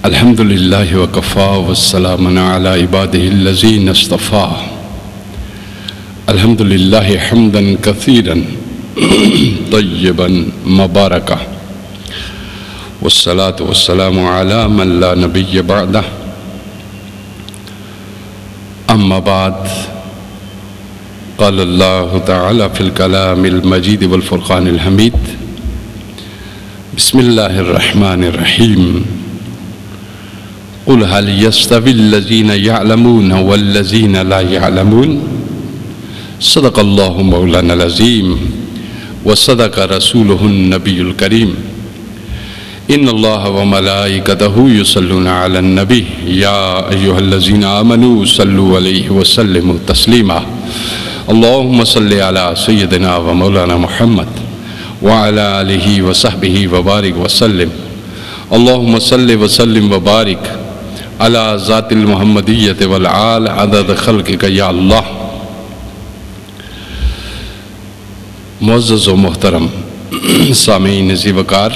الحمد للہ وکفا والسلام علی عبادہ الذین اصطفیٰ الحمد للہ حمدا کثیرا طیبا مبارکا والصلاة والسلام علی من لا نبی بعدہ اما بعد قال اللہ تعالی فی الکلام المجید والفرقان الحمید بسم اللہ الرحمن الرحیم قل هل يستوي الذين يعلمون والذين لا يعلمون صدق الله مولانا العظيم وصدق رسوله النبي الكريم إن الله وملائكته يصلون على النبي يا أيها الذين آمنوا صلوا عليه وسلموا تسليما اللهم صل على سيدنا ومولانا محمد وعلى آله وصحبه وبارك وسلم اللهم صل وسلم وبارك على ذات المحمدیت والعال عدد خلقک یا اللہ۔ معزز و محترم سامعین عزیز وقار،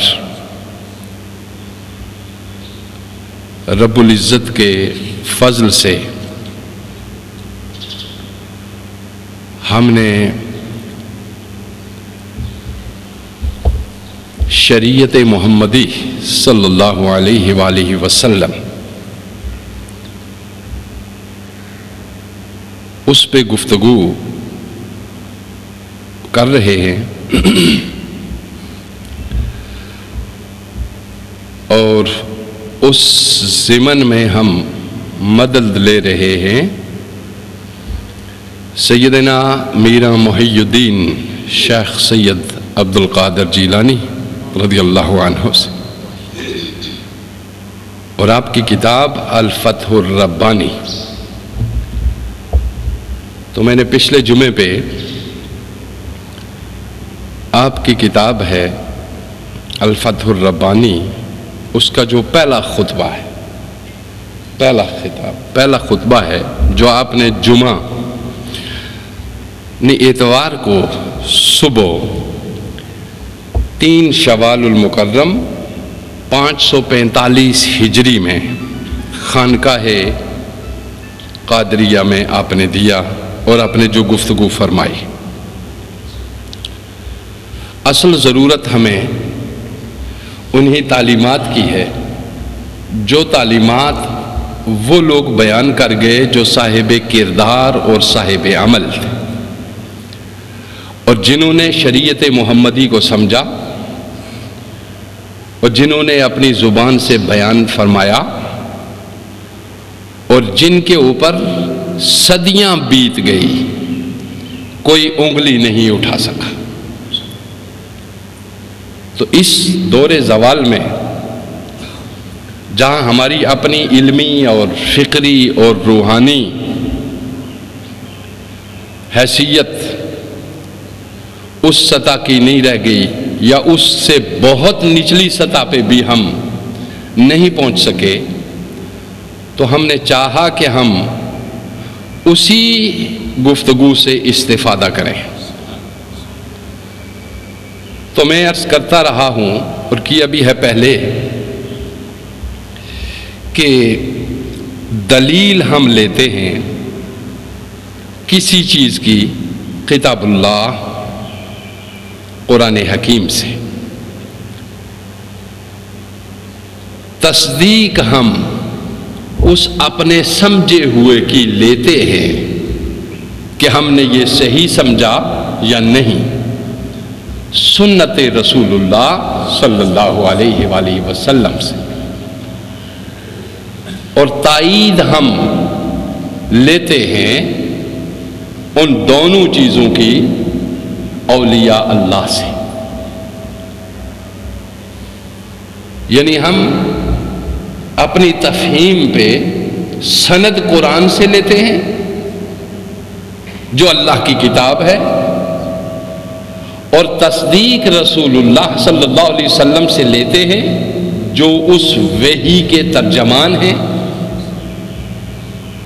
رب العزت کے فضل سے ہم نے شریعت محمدی صلی اللہ علیہ وآلہ وسلم اس پہ گفتگو کر رہے ہیں اور اس ضمن میں ہم مدد لے رہے ہیں سیدنا میرا محی الدین شیخ سید عبد القادر جیلانی رضی اللہ عنہ سے، اور آپ کی کتاب الفتح الربانی۔ تو میں نے پچھلے جمعے پہ آپ کی کتاب ہے الفتح الربانی، اس کا جو پہلا خطبہ ہے، پہلا خطبہ ہے جو آپ نے جمعہ اتوار کو صبح 3 شوال المکرم 545 ہجری میں خانقاہ قادریہ میں آپ نے دیا اور آپ نے جو گفتگو فرمائی۔ اصل ضرورت ہمیں انہی تعلیمات کی ہے جو تعلیمات وہ لوگ بیان کر گئے جو صاحب کردار اور صاحب عمل تھے، اور جنہوں نے شریعت محمدی کو سمجھا اور جنہوں نے اپنی زبان سے بیان فرمایا اور جن کے اوپر صدیاں بیت گئی، کوئی انگلی نہیں اٹھا سکا۔ تو اس دور زوال میں جہاں ہماری اپنی علمی اور فکری اور روحانی حیثیت اس سطح کی نہیں رہ گئی، یا اس سے بہت نچلی سطح پہ بھی ہم نہیں پہنچ سکے، تو ہم نے چاہا کہ ہم اسی گفتگو سے استفادہ کریں۔ تو میں عرض کرتا رہا ہوں اور کیا بھی ہے پہلے کہ دلیل ہم لیتے ہیں کسی چیز کی کتاب اللہ قرآن حکیم سے، تصدیق ہم اس اپنے سمجھے ہوئے کی لیتے ہیں کہ ہم نے یہ صحیح سمجھا یا نہیں، سنت رسول اللہ صلی اللہ علیہ وآلہ وسلم سے، اور تائید ہم لیتے ہیں ان دونوں چیزوں کی اولیاء اللہ سے، یعنی ہم اپنی تفہیم پہ سند قرآن سے لیتے ہیں جو اللہ کی کتاب ہے، اور تصدیق رسول اللہ صلی اللہ علیہ وسلم سے لیتے ہیں جو اس وحی کے ترجمان ہیں،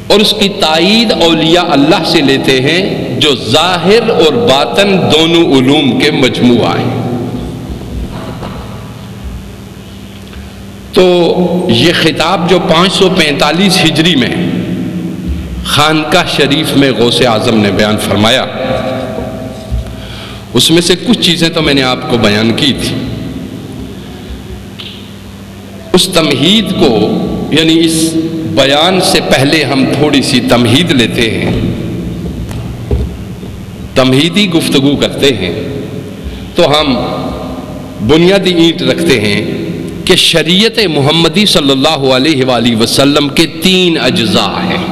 اور اس کی تائید اولیاء اللہ سے لیتے ہیں جو ظاہر اور باطن دونوں علوم کے مجموعہ ہیں۔ تو یہ خطاب جو 545 ہجری میں خانقاہ شریف میں غوث اعظم نے بیان فرمایا، اس میں سے کچھ چیزیں تو میں نے آپ کو بیان کی تھی۔ اس تمہید کو، یعنی اس بیان سے پہلے ہم تھوڑی سی تمہید لیتے ہیں، تمہیدی گفتگو کرتے ہیں، تو ہم بنیادی اینٹ رکھتے ہیں کہ شریعت محمدی صلی اللہ علیہ وآلہ وسلم کے 3 اجزاء ہیں۔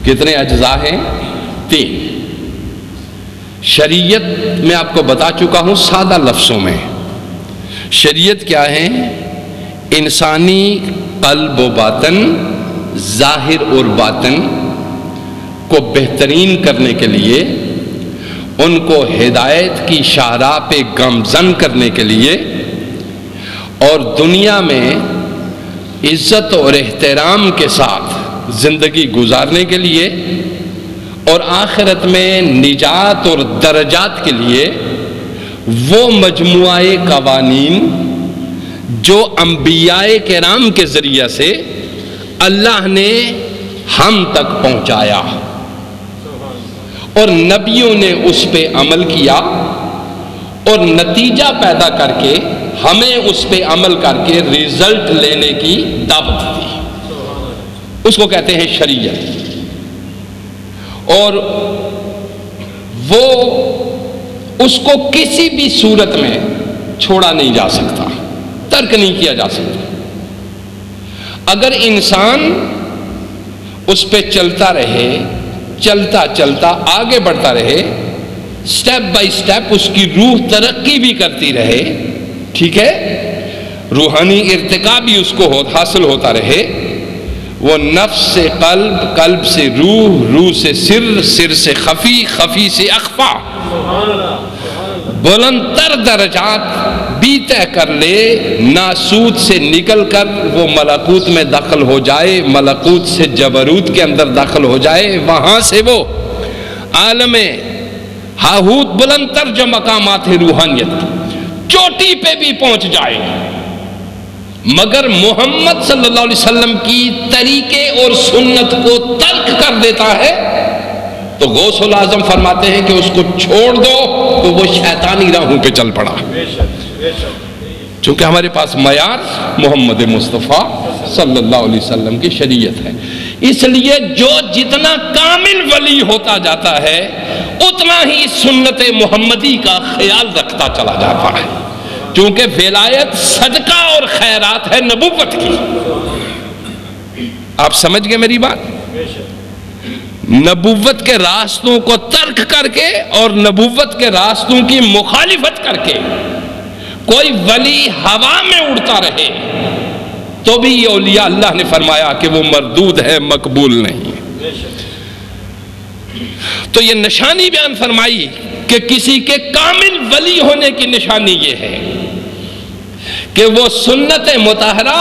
کتنے اجزاء ہیں؟ 3۔ شریعت میں آپ کو بتا چکا ہوں سادہ لفظوں میں۔ شریعت کیا ہے؟ انسانی قلب و باطن، ظاہر اور باطن کو بہترین کرنے کے لیے، ان کو ہدایت کی شاہراہ پہ گامزن کرنے کے لیے، اور دنیا میں عزت اور احترام کے ساتھ زندگی گزارنے کے لیے، اور آخرت میں نجات اور درجات کے لیے وہ مجموعہ قوانین جو انبیاء کرام کے ذریعہ سے اللہ نے ہم تک پہنچایا، اور نبیوں نے اس پہ عمل کیا، اور نتیجہ پیدا کر کے ہمیں اس پہ عمل کر کے ریزلٹ لینے کی دعوت دی، اس کو کہتے ہیں شریعت۔ اور وہ اس کو کسی بھی صورت میں چھوڑا نہیں جا سکتا، ترک نہیں کیا جا سکتا۔ اگر انسان اس پہ چلتا رہے، چلتا چلتا آگے بڑھتا رہے، سٹیپ بائی سٹیپ اس کی روح ترقی بھی کرتی رہے، ٹھیک ہے، روحانی ارتقا بھی اس کو حاصل ہوتا رہے، وہ نفس سے قلب، قلب سے روح، روح سے سر، سر سے خفی، خفی سے اخفا، بلند تر درجات بھی طے کر لے، ناسوت سے نکل کر وہ ملکوت میں داخل ہو جائے، ملکوت سے جبروت کے اندر داخل ہو جائے، وہاں سے وہ عالم ہاہوت بلند تر جو مقامات ہے روحانیت کی چوٹی پہ بھی پہنچ جائے، مگر محمد صلی اللہ علیہ وسلم کی طریقے اور سنت کو ترک کر دیتا ہے تو غوث الاعظم فرماتے ہیں کہ اس کو چھوڑ دو، تو وہ شیطانی راہوں پہ چل پڑا۔ چونکہ ہمارے پاس معیار محمد مصطفیٰ صلی اللہ علیہ وسلم کی شریعت ہے، اس لیے جو جتنا کامل ولی ہوتا جاتا ہے اتنا ہی سنت محمدی کا خیال رکھتا چلا جاتا ہے، کیونکہ ولایت صدقہ اور خیرات ہے نبوت کی۔ آپ سمجھ گئے میری بات؟ نبوت کے راستوں کو ترک کر کے اور نبوت کے راستوں کی مخالفت کر کے کوئی ولی ہوا میں اڑتا رہے تو بھی یہ اولیاء اللہ نے فرمایا کہ وہ مردود ہے، مقبول نہیں۔ تو یہ نشانی بیان فرمائی کہ کسی کے کامل ولی ہونے کی نشانی یہ ہے کہ وہ سنت مطہرہ،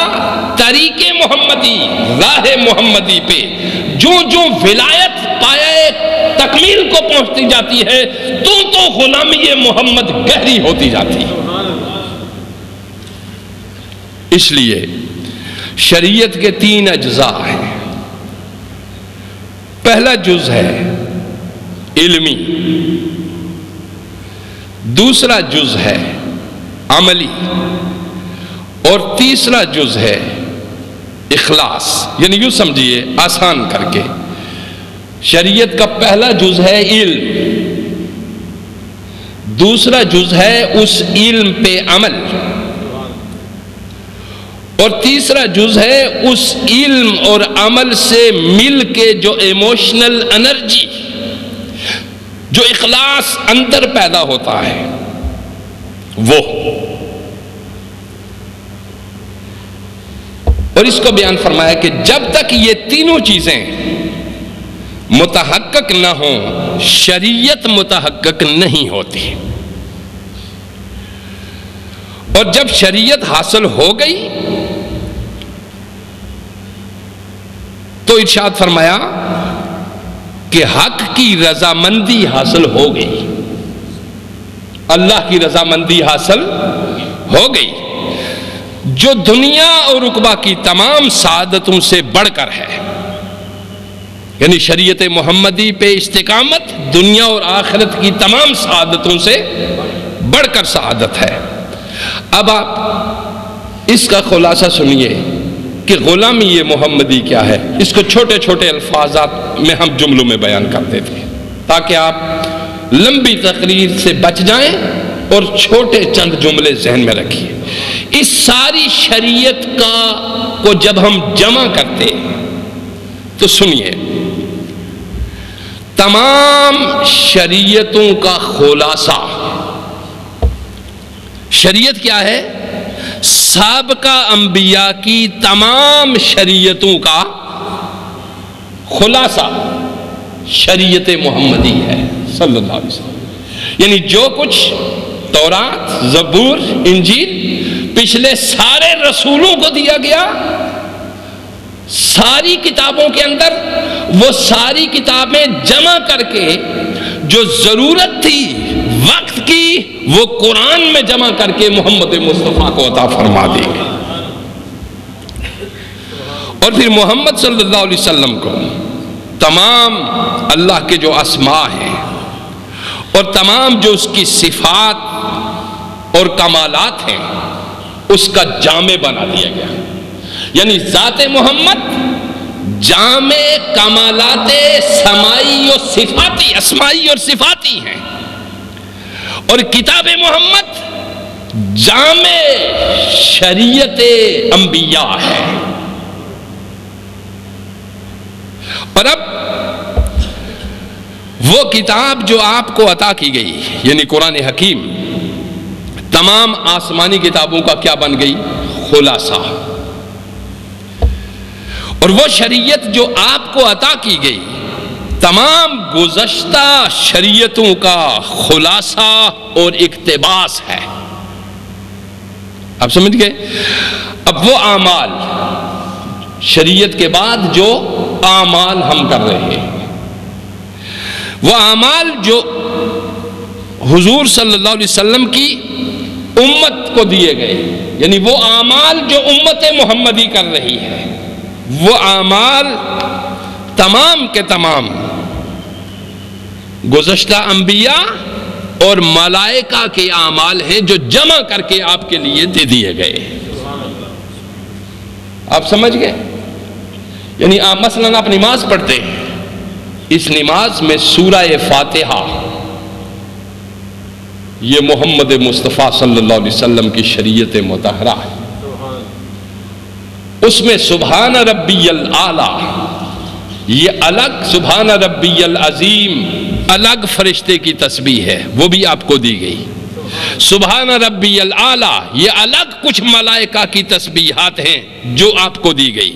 طریق محمدی، راہ محمدی پہ جو جو ولایت پائے تکمیل کو پہنچتی جاتی ہے تو غلامی محمد گہری ہوتی جاتی ہے۔ اس لیے شریعت کے 3 اجزاء ہیں۔ پہلا جز ہے علمی، دوسرا جز ہے عملی، اور تیسرا جز ہے اخلاص۔ یعنی یوں سمجھیے آسان کر کے، شریعت کا پہلا جز ہے علم، دوسرا جز ہے اس علم پہ عمل، اور تیسرا جز ہے اس علم اور عمل سے مل کے جو ایموشنل انرجی، جو اخلاص اندر پیدا ہوتا ہے وہ، اور اس کو بیان فرمایا کہ جب تک یہ تینوں چیزیں متحقق نہ ہوں شریعت متحقق نہیں ہوتی، اور جب شریعت حاصل ہو گئی تو ارشاد فرمایا کہ حق کی رضامندی حاصل ہو گئی، اللہ کی رضامندی حاصل ہو گئی، جو دنیا اور عقبہ کی تمام سعادتوں سے بڑھ کر ہے۔ یعنی شریعت محمدی پہ استقامت دنیا اور آخرت کی تمام سعادتوں سے بڑھ کر سعادت ہے۔ اب آپ اس کا خلاصہ سنیے کہ غلامی یہ محمدی کیا ہے۔ اس کو چھوٹے چھوٹے الفاظات میں ہم جملوں میں بیان کرتے تھے تاکہ آپ لمبی تقریر سے بچ جائیں اور چھوٹے چند جملے ذہن میں رکھیے۔ اس ساری شریعت کو جب ہم جمع کرتے تو سنیے، تمام شریعتوں کا خلاصہ، شریعت کیا ہے؟ سابقہ انبیاء کی تمام شریعتوں کا خلاصہ شریعت محمدی ہے صلی اللہ علیہ وسلم۔ یعنی جو کچھ تورات، زبور، انجیل پچھلے سارے رسولوں کو دیا گیا، ساری کتابوں کے اندر وہ ساری کتابیں جمع کر کے جو ضرورت تھی وقت کی وہ قرآن میں جمع کر کے محمد مصطفیٰ کو عطا فرما دی گئی، اور پھر محمد صلی اللہ علیہ وسلم کو تمام اللہ کے جو اسماء ہیں اور تمام جو اس کی صفات اور کمالات ہیں اس کا جامع بنا دیا گیا۔ یعنی ذات محمد جامع کمالات سمائی اور صفاتی، اسمائی اور صفاتی ہیں، اور کتاب محمد جامع شریعت انبیاء ہے۔ اور اب وہ کتاب جو آپ کو عطا کی گئی یعنی قرآن حکیم تمام آسمانی کتابوں کا کیا بن گئی؟ خلاصہ۔ اور وہ شریعت جو آپ کو عطا کی گئی تمام گزشتہ شریعتوں کا خلاصہ اور اقتباس ہے۔ آپ سمجھ گئے؟ اب وہ اعمال شریعت کے بعد جو اعمال ہم کر رہے ہیں، وہ اعمال جو حضور صلی اللہ علیہ وسلم کی امت کو دیے گئے، یعنی وہ اعمال جو امت محمدی کر رہی ہے، وہ اعمال تمام کے تمام گزشتہ انبیاء اور ملائکہ کے اعمال ہیں جو جمع کر کے آپ کے لیے دے دیے گئے۔ آپ سمجھ گئے؟ یعنی آپ مثلاً آپ نماز پڑھتے ہیں، اس نماز میں سورہ فاتحہ یہ محمد مصطفیٰ صلی اللہ علیہ وسلم کی شریعت مطہرہ ہے، اس میں سبحان ربی الاعلی یہ الگ، سبحان ربی العظیم الگ فرشتے کی تسبیح ہے، وہ بھی آپ کو دی گئی۔ سبحان ربی الاعلی یہ الگ کچھ ملائکہ کی تسبیحات ہیں جو آپ کو دی گئی۔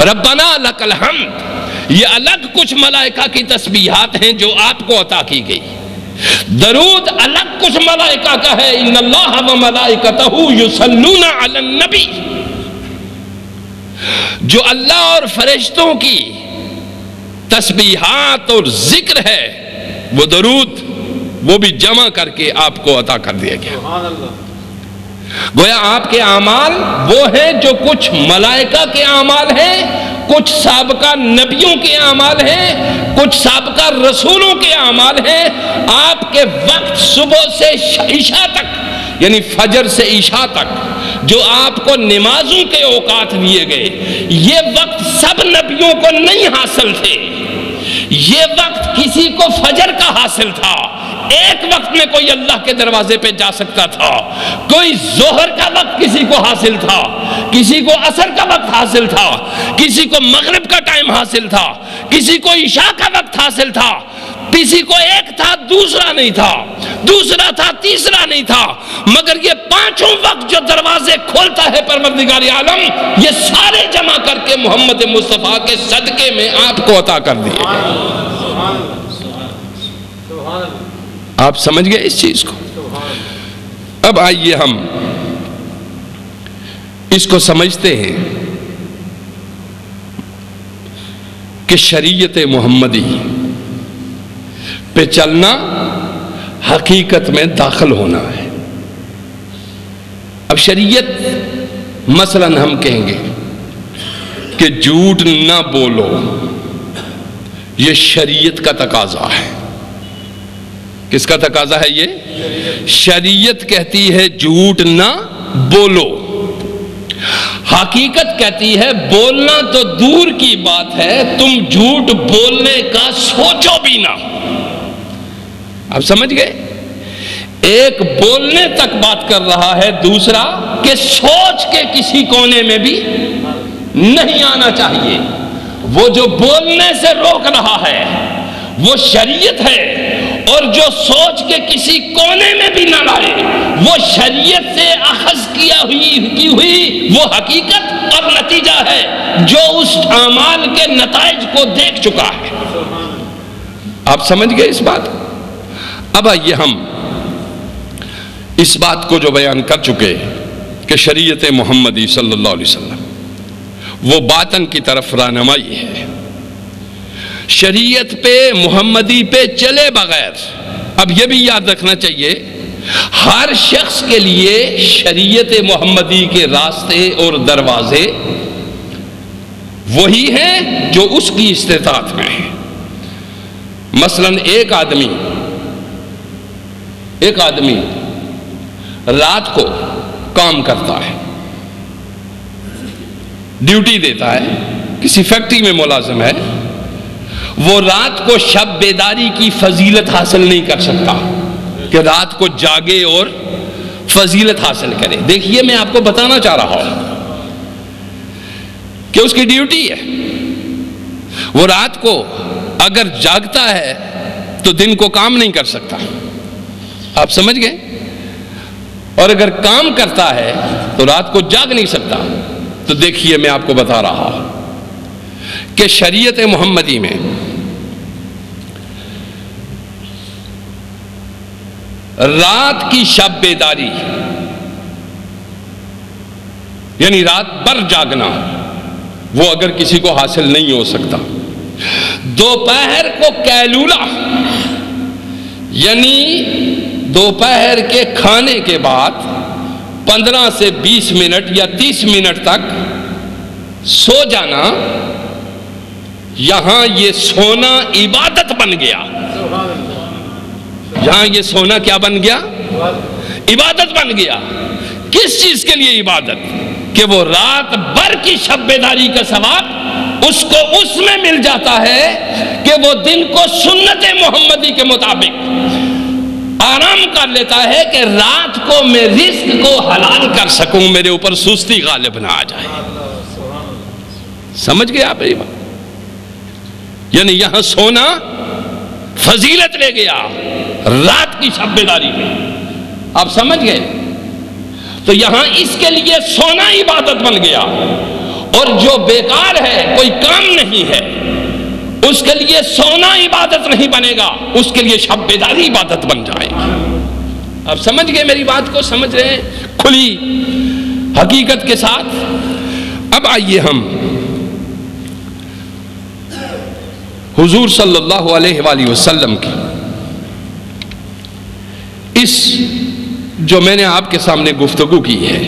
ربنا لک الحمد یہ الگ کچھ ملائکہ کی تسبیحات ہیں جو آپ کو عطا کی گئی۔ درود الگ کچھ ملائکہ کا ہے، ان اللہ و ملائکتہ یصلون علی النبی، جو اللہ اور فرشتوں کی تسبیحات اور ذکر ہے وہ درود وہ بھی جمع کر کے آپ کو عطا کر دیا گیا۔ گویا آپ کے اعمال وہ ہیں جو کچھ ملائکہ کے اعمال ہیں، کچھ سابقہ نبیوں کے اعمال ہیں، کچھ سابقہ رسولوں کے اعمال ہیں۔ آپ کے وقت صبح سے عشاء تک یعنی فجر سے عشاء تک جو آپ کو نمازوں کے اوقات دیے گئے، یہ وقت سب نبیوں کو نہیں حاصل تھے۔ یہ وقت کسی کو فجر کا حاصل تھا، ایک وقت میں کوئی اللہ کے دروازے پہ جا سکتا تھا، کوئی ظہر کا وقت کسی کو حاصل تھا، کسی کو عصر کا وقت حاصل تھا، کسی کو مغرب کا ٹائم حاصل تھا، کسی کو عشاء کا وقت حاصل تھا۔ کسی کو ایک تھا دوسرا نہیں تھا، دوسرا تھا تیسرا نہیں تھا، مگر یہ پانچوں وقت جو دروازے کھولتا ہے پروردگار عالم، یہ سارے جمع کر کے محمد مصطفیٰ کے صدقے میں آپ کو عطا کر دیے۔ آپ سمجھ گئے اس چیز کو؟ اب آئیے ہم اس کو سمجھتے ہیں کہ شریعت محمدی پہ چلنا حقیقت میں داخل ہونا ہے۔ اب شریعت مثلاً ہم کہیں گے کہ جھوٹ نہ بولو، یہ شریعت کا تقاضا ہے۔ کس کا تقاضا ہے یہ؟ شریعت کہتی ہے جھوٹ نہ بولو، حقیقت کہتی ہے بولنا تو دور کی بات ہے، تم جھوٹ بولنے کا سوچو بھی نہ۔ آپ سمجھ گئے؟ ایک بولنے تک بات کر رہا ہے، دوسرا کہ سوچ کے کسی کونے میں بھی نہیں آنا چاہیے۔ وہ جو بولنے سے روک رہا ہے وہ شریعت ہے، اور جو سوچ کے کسی کونے میں بھی نہ لائے وہ شریعت سے اخذ کی ہوئی وہ حقیقت اور نتیجہ ہے جو اس اعمال کے نتائج کو دیکھ چکا ہے۔ آپ سمجھ گئے اس بات؟ اب آئیے ہم اس بات کو جو بیان کر چکے کہ شریعت محمدی صلی اللہ علیہ وسلم وہ باطن کی طرف رہنمائی ہے، شریعت پہ محمدی پہ چلے بغیر، اب یہ بھی یاد رکھنا چاہیے ہر شخص کے لیے شریعت محمدی کے راستے اور دروازے وہی ہیں جو اس کی استطاعت میں ہیں۔ مثلاً ایک آدمی رات کو کام کرتا ہے، ڈیوٹی دیتا ہے، کسی فیکٹری میں ملازم ہے، وہ رات کو شب بیداری کی فضیلت حاصل نہیں کر سکتا کہ رات کو جاگے اور فضیلت حاصل کرے۔ دیکھیے میں آپ کو بتانا چاہ رہا ہوں کہ اس کی ڈیوٹی ہے، وہ رات کو اگر جاگتا ہے تو دن کو کام نہیں کر سکتا۔ آپ سمجھ گئے؟ اور اگر کام کرتا ہے تو رات کو جاگ نہیں سکتا۔ تو دیکھیے میں آپ کو بتا رہا ہوں کہ شریعت محمدی میں رات کی شب بیداری یعنی رات بھر جاگنا وہ اگر کسی کو حاصل نہیں ہو سکتا، دوپہر کو قیلولہ یعنی دوپہر کے کھانے کے بعد 15 سے 20 منٹ یا 30 منٹ تک سو جانا، یہاں یہ سونا عبادت بن گیا۔ یہاں یہ سونا کیا بن گیا؟ عبادت بن گیا۔ کس چیز کے لیے عبادت؟ کہ وہ رات بھر کی شب بیداری کا ثواب اس کو اس میں مل جاتا ہے کہ وہ دن کو سنت محمدی کے مطابق آرام کر لیتا ہے کہ رات کو میں رزق کو حلال کر سکوں، میرے اوپر سستی غالب نہ آ جائے۔ سمجھ گئے آپ میری بات؟ یعنی یہاں سونا فضیلت لے گیا رات کی شب بیداری میں۔ آپ سمجھ گئے؟ تو یہاں اس کے لیے سونا عبادت بن گیا، اور جو بیکار ہے کوئی کام نہیں ہے اس کے لیے سونا عبادت نہیں بنے گا، اس کے لیے شب بیداری عبادت بن جائے گا۔ آپ سمجھ گئے میری بات کو؟ سمجھ رہے ہیں کھلی حقیقت کے ساتھ؟ اب آئیے ہم حضور صلی اللہ علیہ وآلہ وسلم کی اس جو میں نے آپ کے سامنے گفتگو کی ہے،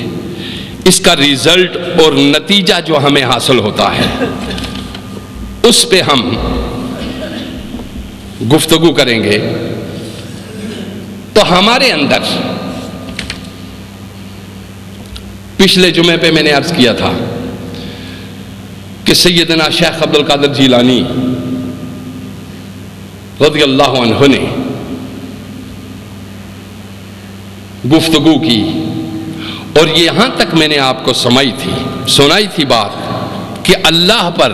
اس کا ریزلٹ اور نتیجہ جو ہمیں حاصل ہوتا ہے اس پہ ہم گفتگو کریں گے۔ تو ہمارے اندر پچھلے جمعے پہ میں نے عرض کیا تھا کہ سیدنا شیخ عبد القادر جیلانی رضی اللہ عنہ نے گفتگو کی، اور یہاں تک میں نے آپ کو سنائی تھی بات کہ اللہ پر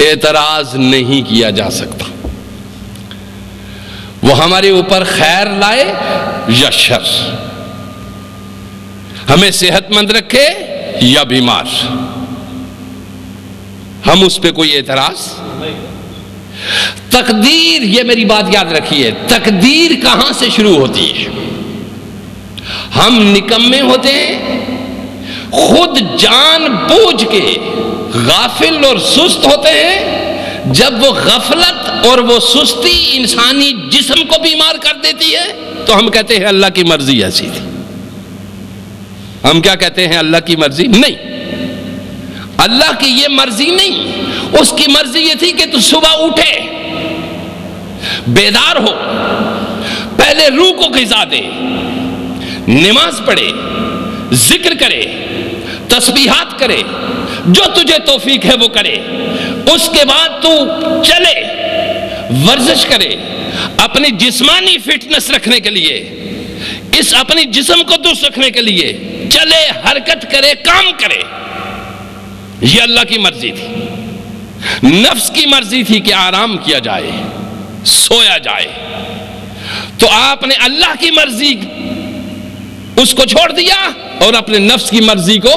اعتراض نہیں کیا جا سکتا۔ وہ ہمارے اوپر خیر لائے یا شر، ہمیں صحت مند رکھے یا بیمار، ہم اس پہ کوئی اعتراض۔ تقدیر، یہ میری بات یاد رکھیے، تقدیر کہاں سے شروع ہوتی ہے؟ ہم نکمے ہوتے ہیں، خود جان بوجھ کے غافل اور سست ہوتے ہیں، جب وہ غفلت اور وہ سستی انسانی جسم کو بیمار کر دیتی ہے تو ہم کہتے ہیں اللہ کی مرضی ایسی تھی۔ ہم کیا کہتے ہیں؟ اللہ کی مرضی نہیں، اللہ کی یہ مرضی نہیں، اس کی مرضی یہ تھی کہ تو صبح اٹھے، بیدار ہو، پہلے روح کو غذا دے، نماز پڑھے، ذکر کرے، تسبیحات کرے، جو تجھے توفیق ہے وہ کرے، اس کے بعد تو چلے، ورزش کرے، اپنی جسمانی فٹنس رکھنے کے لیے، اس اپنی جسم کو درست رکھنے کے لیے چلے، حرکت کرے، کام کرے۔ یہ اللہ کی مرضی تھی۔ نفس کی مرضی تھی کہ آرام کیا جائے، سویا جائے، تو آپ نے اللہ کی مرضی اس کو چھوڑ دیا اور اپنے نفس کی مرضی کو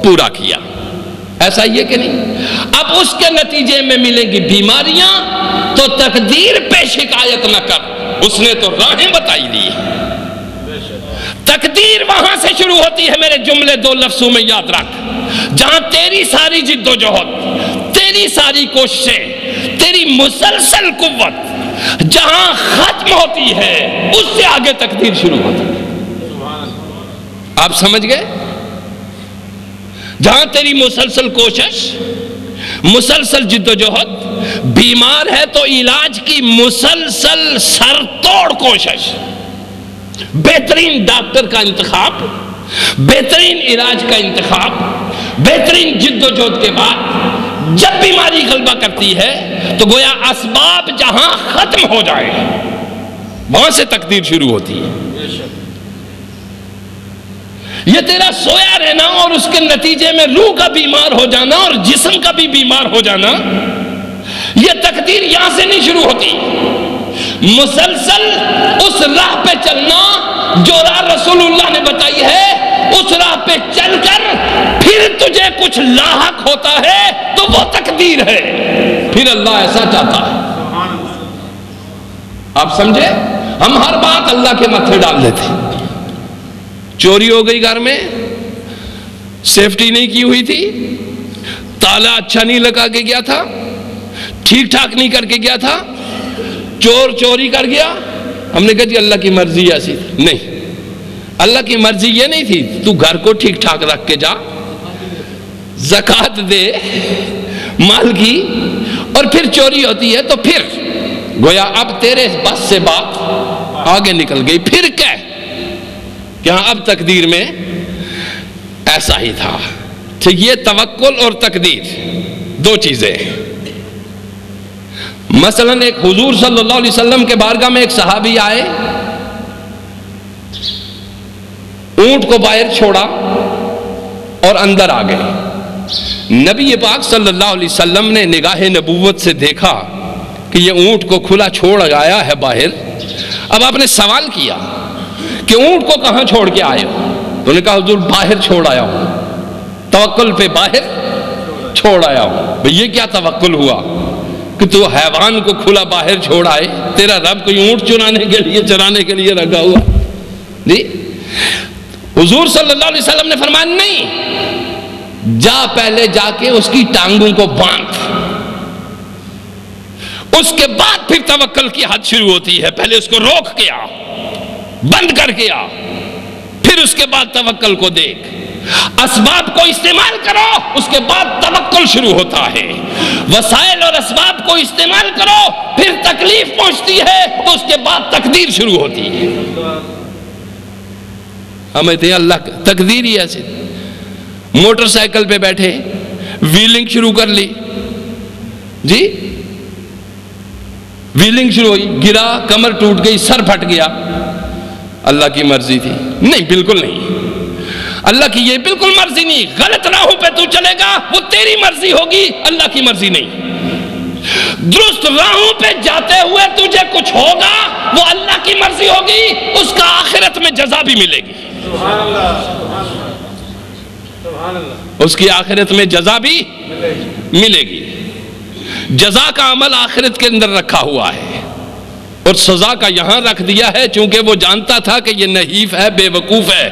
پورا کیا۔ ایسا ہی ہے کہ نہیں؟ اب اس کے نتیجے میں ملیں گی بیماریاں، تو تقدیر پہ شکایت نہ کر، اس نے تو راہیں بتائی دی۔ تقدیر وہاں سے شروع ہوتی ہے، میرے جملے دو لفظوں میں یاد رکھ، جہاں تیری ساری جد و جہد، تیری ساری کوششیں، تیری مسلسل قوت جہاں ختم ہوتی ہے، اس سے آگے تقدیر شروع ہوتی ہے۔ آپ سمجھ گئے؟ جہاں تیری مسلسل کوشش، مسلسل جد و جہد، بیمار ہے تو علاج کی مسلسل سر توڑ کوشش، بہترین ڈاکٹر کا انتخاب، بہترین علاج کا انتخاب، بہترین جد و جہد کے بعد جب بیماری غلبہ کرتی ہے تو گویا اسباب جہاں ختم ہو جائے وہاں سے تقدیر شروع ہوتی ہے۔ یہ تیرا سویا رہنا اور اس کے نتیجے میں روح کا بیمار ہو جانا اور جسم کا بھی بیمار ہو جانا، یہ تقدیر یہاں سے نہیں شروع ہوتی۔ مسلسل اس راہ پہ چلنا جو راہ رسول اللہ نے بتائی ہے، اس راہ پہ چل کر پھر تجھے کچھ لاحق ہوتا ہے تو وہ تقدیر ہے، پھر اللہ ایسا چاہتا ہے۔ آپ سمجھے؟ ہم ہر بات اللہ کے ماتھے ڈال دیتے ہیں۔ چوری ہو گئی گھر میں، سیفٹی نہیں کی ہوئی تھی، تالا اچھا نہیں لگا کے گیا تھا، ٹھیک ٹھاک نہیں کر کے گیا تھا، چور چوری کر گیا، ہم نے کہا جی اللہ کی مرضی ایسی تھی۔ نہیں، اللہ کی مرضی یہ نہیں تھی، تو گھر کو ٹھیک ٹھاک رکھ کے جا، زکوٰۃ دے مال کی، اور پھر چوری ہوتی ہے تو پھر گویا اب تیرے بس سے بات آگے نکل گئی، پھر کہہ کہ ہاں اب تقدیر میں ایسا ہی تھا۔ ٹھیک، یہ توکل اور تقدیر دو چیزیں۔ مثلا ایک حضور صلی اللہ علیہ وسلم کے بارگاہ میں ایک صحابی آئے، اونٹ کو باہر چھوڑا اور اندر آ گئے۔ نبی پاک صلی اللہ علیہ وسلم نے نگاہ نبوت سے دیکھا کہ یہ اونٹ کو کھلا چھوڑ آیا ہے باہر۔ اب آپ نے سوال کیا کہ اونٹ کو کہاں چھوڑ کے آئے ہو؟ تو انہوں نے کہا حضور باہر چھوڑ آیا ہوں، توکل پہ باہر چھوڑ آیا ہوں۔ بھئی یہ کیا توکل ہوا کہ تو حیوان کو کھلا باہر چھوڑ آئے؟ تیرا رب کوئی اونٹ چرانے کے لیے رکھا ہوا؟ جی حضور صلی اللہ علیہ وسلم نے فرمایا نہیں، جا پہلے جا کے اس کی ٹانگوں کو باندھ، اس کے بعد پھر توکل کی حد شروع ہوتی ہے۔ پہلے اس کو روک کے آ، بند کر کے آ، پھر اس کے بعد توکل کو دیکھ۔ اسباب کو استعمال کرو، اس کے بعد توکل شروع ہوتا ہے۔ وسائل اور اسباب کو استعمال کرو، پھر تکلیف پہنچتی ہے تو اس کے بعد تقدیر شروع ہوتی ہے۔ ہمیں تو اللہ تقدیر ہی ایسے، موٹر سائیکل پہ بیٹھے، ویلنگ شروع کر لی، جی ویلنگ شروع ہوئی، گرا، کمر ٹوٹ گئی، سر پھٹ گیا، اللہ کی مرضی تھی؟ نہیں، بالکل نہیں، اللہ کی یہ بالکل مرضی نہیں۔ غلط راہوں پہ تو چلے گا وہ تیری مرضی ہوگی، اللہ کی مرضی نہیں۔ درست راہوں پہ جاتے ہوئے تجھے کچھ ہوگا وہ ہوگی اس کا آخرت میں جزا بھی ملے گی. اس کی آخرت میں جزا بھی ملے گی. جزا کا عمل آخرت کے اندر رکھا ہوا ہے اور سزا کا یہاں رکھ دیا ہے، چونکہ وہ جانتا تھا کہ یہ نحیف ہے، بے وقوف ہے،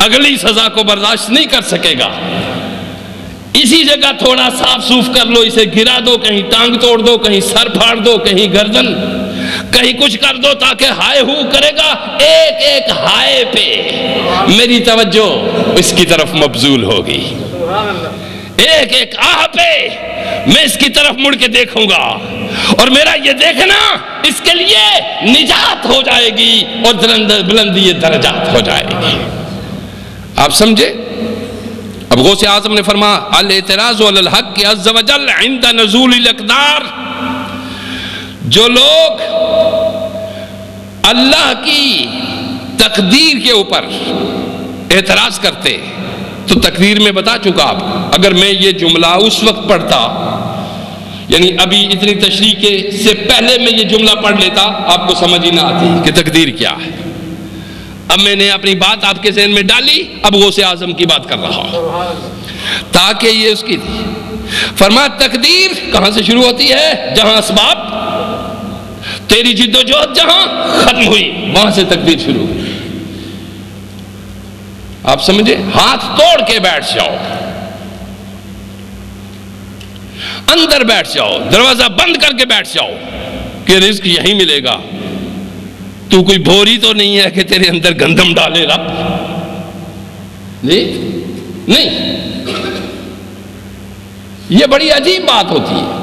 اگلی سزا کو برداشت نہیں کر سکے گا. اسی جگہ تھوڑا صاف صوف کر لو، اسے گرا دو، کہیں ٹانگ توڑ دو، کہیں سر پھاڑ دو، کہیں گردن، کہیں کچھ کر دو، تاکہ ہائے ہو کرے گا. ایک ایک ہائے پہ میری توجہ اس کی طرف مبذول ہوگی. ایک ایک آہ پہ میں اس کی طرف مڑ کے دیکھوں گا، اور میرا یہ دیکھنا اس کے لیے نجات ہو جائے گی اور بلندی درجات ہو جائے گی. آپ سمجھے؟ اب غوث اعظم نے فرمایا الاعتراض علی الحق عز و جل عند نزول الاقدار. جو لوگ اللہ کی تقدیر کے اوپر اعتراض کرتے، تو تقدیر میں بتا چکا آپ. اگر میں یہ جملہ اس وقت پڑھتا، یعنی ابھی اتنی تشریح کے سے پہلے میں یہ جملہ پڑھ لیتا، آپ کو سمجھ ہی نہ آتی کہ تقدیر کیا ہے. اب میں نے اپنی بات آپ کے ذہن میں ڈالی، اب غوث اعظم کی بات کر رہا ہوں تاکہ یہ اس کی تھی. فرمایا تقدیر کہاں سے شروع ہوتی ہے؟ جہاں اسباب، تیری جد و جہد جہاں ختم ہوئی، وہاں سے تقدیر شروع ہوئی. آپ سمجھے؟ ہاتھ توڑ کے بیٹھ جاؤ، اندر بیٹھ جاؤ، دروازہ بند کر کے بیٹھ جاؤ کہ رزق یہی ملے گا. تو کوئی بھوری تو نہیں ہے کہ تیرے اندر گندم ڈالے رب. نہیں، یہ بڑی عجیب بات ہوتی ہے.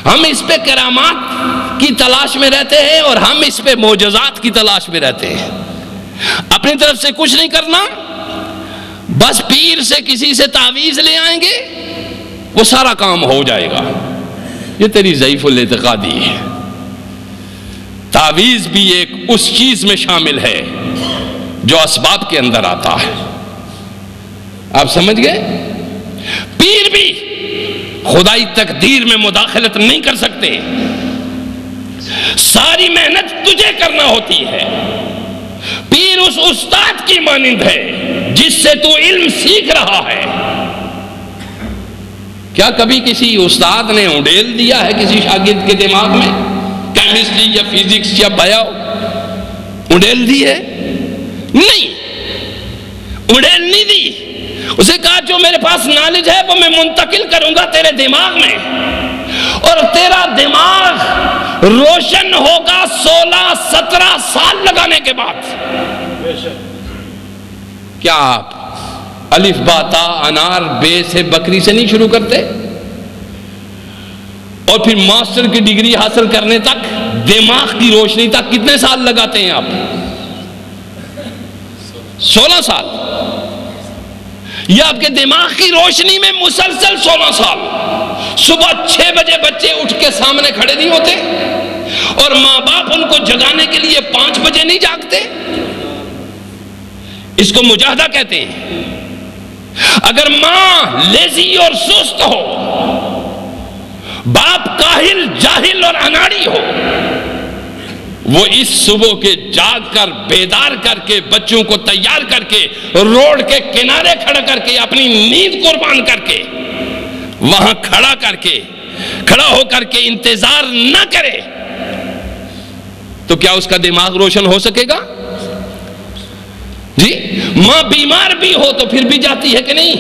ہم اس پہ کرامات کی تلاش میں رہتے ہیں اور ہم اس پہ معجزات کی تلاش میں رہتے ہیں. اپنی طرف سے کچھ نہیں کرنا، بس پیر سے کسی سے تعویذ لے آئیں گے، وہ سارا کام ہو جائے گا. یہ تیری ضعیف الاعتقادی ہے. تعویذ بھی ایک اس چیز میں شامل ہے جو اسباب کے اندر آتا ہے. آپ سمجھ گئے؟ پیر بھی خدائی تقدیر میں مداخلت نہیں کر سکتے. ساری محنت تجھے کرنا ہوتی ہے. پیر اس استاد کی مانند ہے جس سے تو علم سیکھ رہا ہے. کیا کبھی کسی استاد نے اڈیل دیا ہے کسی شاگرد کے دماغ میں؟ کیمسٹری یا فزکس یا بایو اڈیل دی ہے؟ نہیں، اڈیل نہیں دی. اسے کہا جو میرے پاس نالج ہے وہ میں منتقل کروں گا تیرے دماغ میں، اور تیرا دماغ روشن ہوگا 16-17 سال لگانے کے بعد. کیا آپ الف با تا انار بے سے بکری سے نہیں شروع کرتے؟ اور پھر ماسٹر کی ڈگری حاصل کرنے تک، دماغ کی روشنی تک کتنے سال لگاتے ہیں آپ؟ 16 سال. یہ آپ کے دماغ کی روشنی میں مسلسل 16 سال. صبح 6 بجے بچے اٹھ کے سامنے کھڑے نہیں ہوتے، اور ماں باپ ان کو جگانے کے لیے 5 بجے نہیں جاگتے. اس کو مجاہدہ کہتے ہیں. اگر ماں لیزی اور سست ہو، باپ کاہل جاہل اور اناڑی ہو، وہ اس صبح کے جاگ کر بیدار کر کے بچوں کو تیار کر کے روڈ کے کنارے کھڑا کر کے اپنی نیند قربان کر کے وہاں کھڑا ہو کر کے انتظار نہ کرے تو کیا اس کا دماغ روشن ہو سکے گا؟ جی، ماں بیمار بھی ہو تو پھر بھی جاتی ہے کہ نہیں؟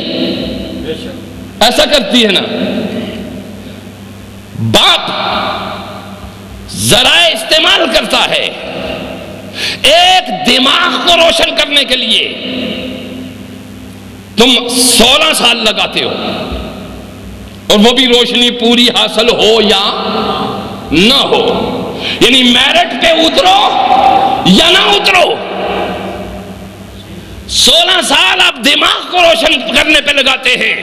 ایسا کرتی ہے نا. باپ ذرائع استعمال کرتا ہے ایک دماغ کو روشن کرنے کے لیے. تم 16 سال لگاتے ہو، اور وہ بھی روشنی پوری حاصل ہو یا نہ ہو. یعنی میرٹ پہ اترو یا نہ اترو، 16 سال آپ دماغ کو روشن کرنے پہ لگاتے ہیں،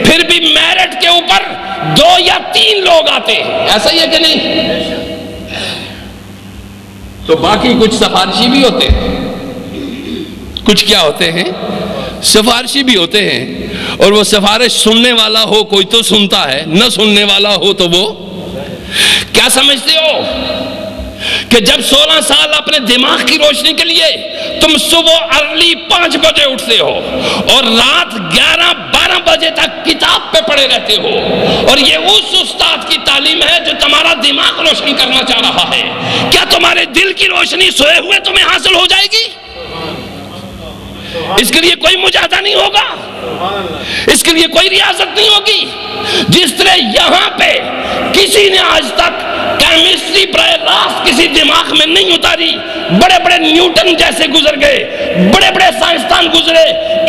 پھر بھی میرٹ کے اوپر 2 یا 3 لوگ آتے ہیں. ایسا ہی ہے کہ نہیں؟ تو باقی کچھ سفارشی بھی ہوتے ہیں. کچھ کیا ہوتے ہیں؟ سفارشی بھی ہوتے ہیں. اور وہ سفارش سننے والا ہو کوئی تو سنتا ہے، نہ سننے والا ہو تو وہ کیا سمجھتے ہو کہ جب 16 سال اپنے دماغ کی روشنی کے لیے تم صبح ارلی 5 بجے اٹھتے ہو اور رات 11-12 بجے تک کتاب پہ پڑے رہتے ہو، اور یہ اس استاد کی تعلیم ہے جو تمہارا دماغ روشنی کرنا چاہ رہا ہے، کیا تمہارے دل کی روشنی سوئے ہوئے تمہیں حاصل ہو جائے گی؟ اس کے لیے کوئی مجاہدہ نہیں ہوگا، اس کے لیے کوئی ریاضت نہیں ہوگی۔ جس طرح یہاں پہ کسی نے آج تک کیمسٹری براہ راست کسی دماغ میں نہیں اتاری، بڑے بڑے نیوٹن جیسے گزر گئے، بڑے بڑے سائنسدان گزرے،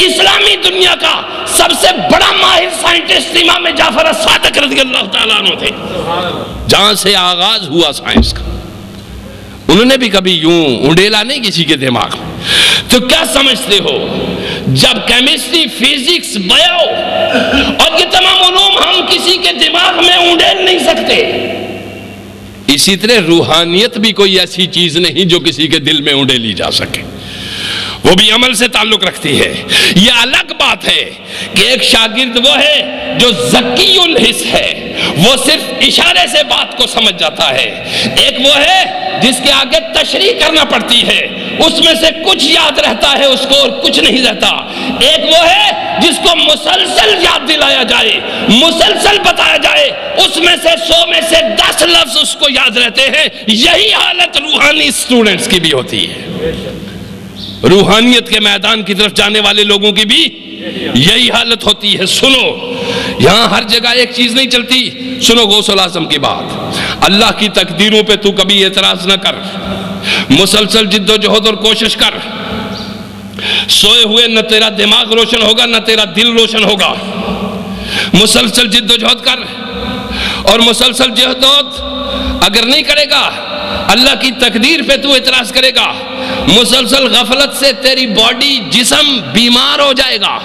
اسلامی دنیا کا سب سے بڑا ماہر سائنٹسٹ امام جعفر الصادق رضی اللہ تعالیٰ عنہ تھے، جہاں سے آغاز ہوا سائنس کا۔ انہوں نے بھی کبھی یوں انڈیلا نہیں کسی کے دماغ میں۔ تو کیا سمجھتے ہو جب کیمسٹری، فزکس، بایو اور یہ تمام علوم ہم کسی کے دماغ میں انڈیل نہیں سکتے، اسی طرح روحانیت بھی کوئی ایسی چیز نہیں جو کسی کے دل میں انڈیلی جا سکے، وہ بھی عمل سے تعلق رکھتی ہے۔ یہ الگ بات ہے کہ ایک شاگرد وہ ہے جو ذکی الحس ہے، وہ صرف اشارے سے بات کو سمجھ جاتا ہے، ایک وہ ہے جس کے آگے تشریح کرنا پڑتی ہے، اس میں سے کچھ یاد رہتا ہے اس کو اور کچھ نہیں رہتا، ایک وہ ہے جس کو مسلسل یاد دلایا جائے، مسلسل بتایا جائے، اس میں سے 100 میں سے 10 لفظ اس کو یاد رہتے ہیں۔ یہی حالت روحانی اسٹوڈنٹس کی بھی ہوتی ہے، روحانیت کے میدان کی طرف جانے والے لوگوں کی بھی یہی حالت ہوتی ہے۔ سنو، یہاں ہر جگہ ایک چیز نہیں چلتی۔ سنو غوث الاعظم کی بات، اللہ کی تقدیروں پہ تو کبھی اعتراض نہ کر، مسلسل جد و جہد اور کوشش کر، سوئے ہوئے نہ تیرا دماغ روشن ہوگا نہ تیرا دل روشن ہوگا، مسلسل جد و جہد کر، اور مسلسل جہد اگر نہیں کرے گا اللہ کی تقدیر پہ تو اعتراض کرے گا، مسلسل غفلت سے تیری باڈی، جسم بیمار ہو جائے گا،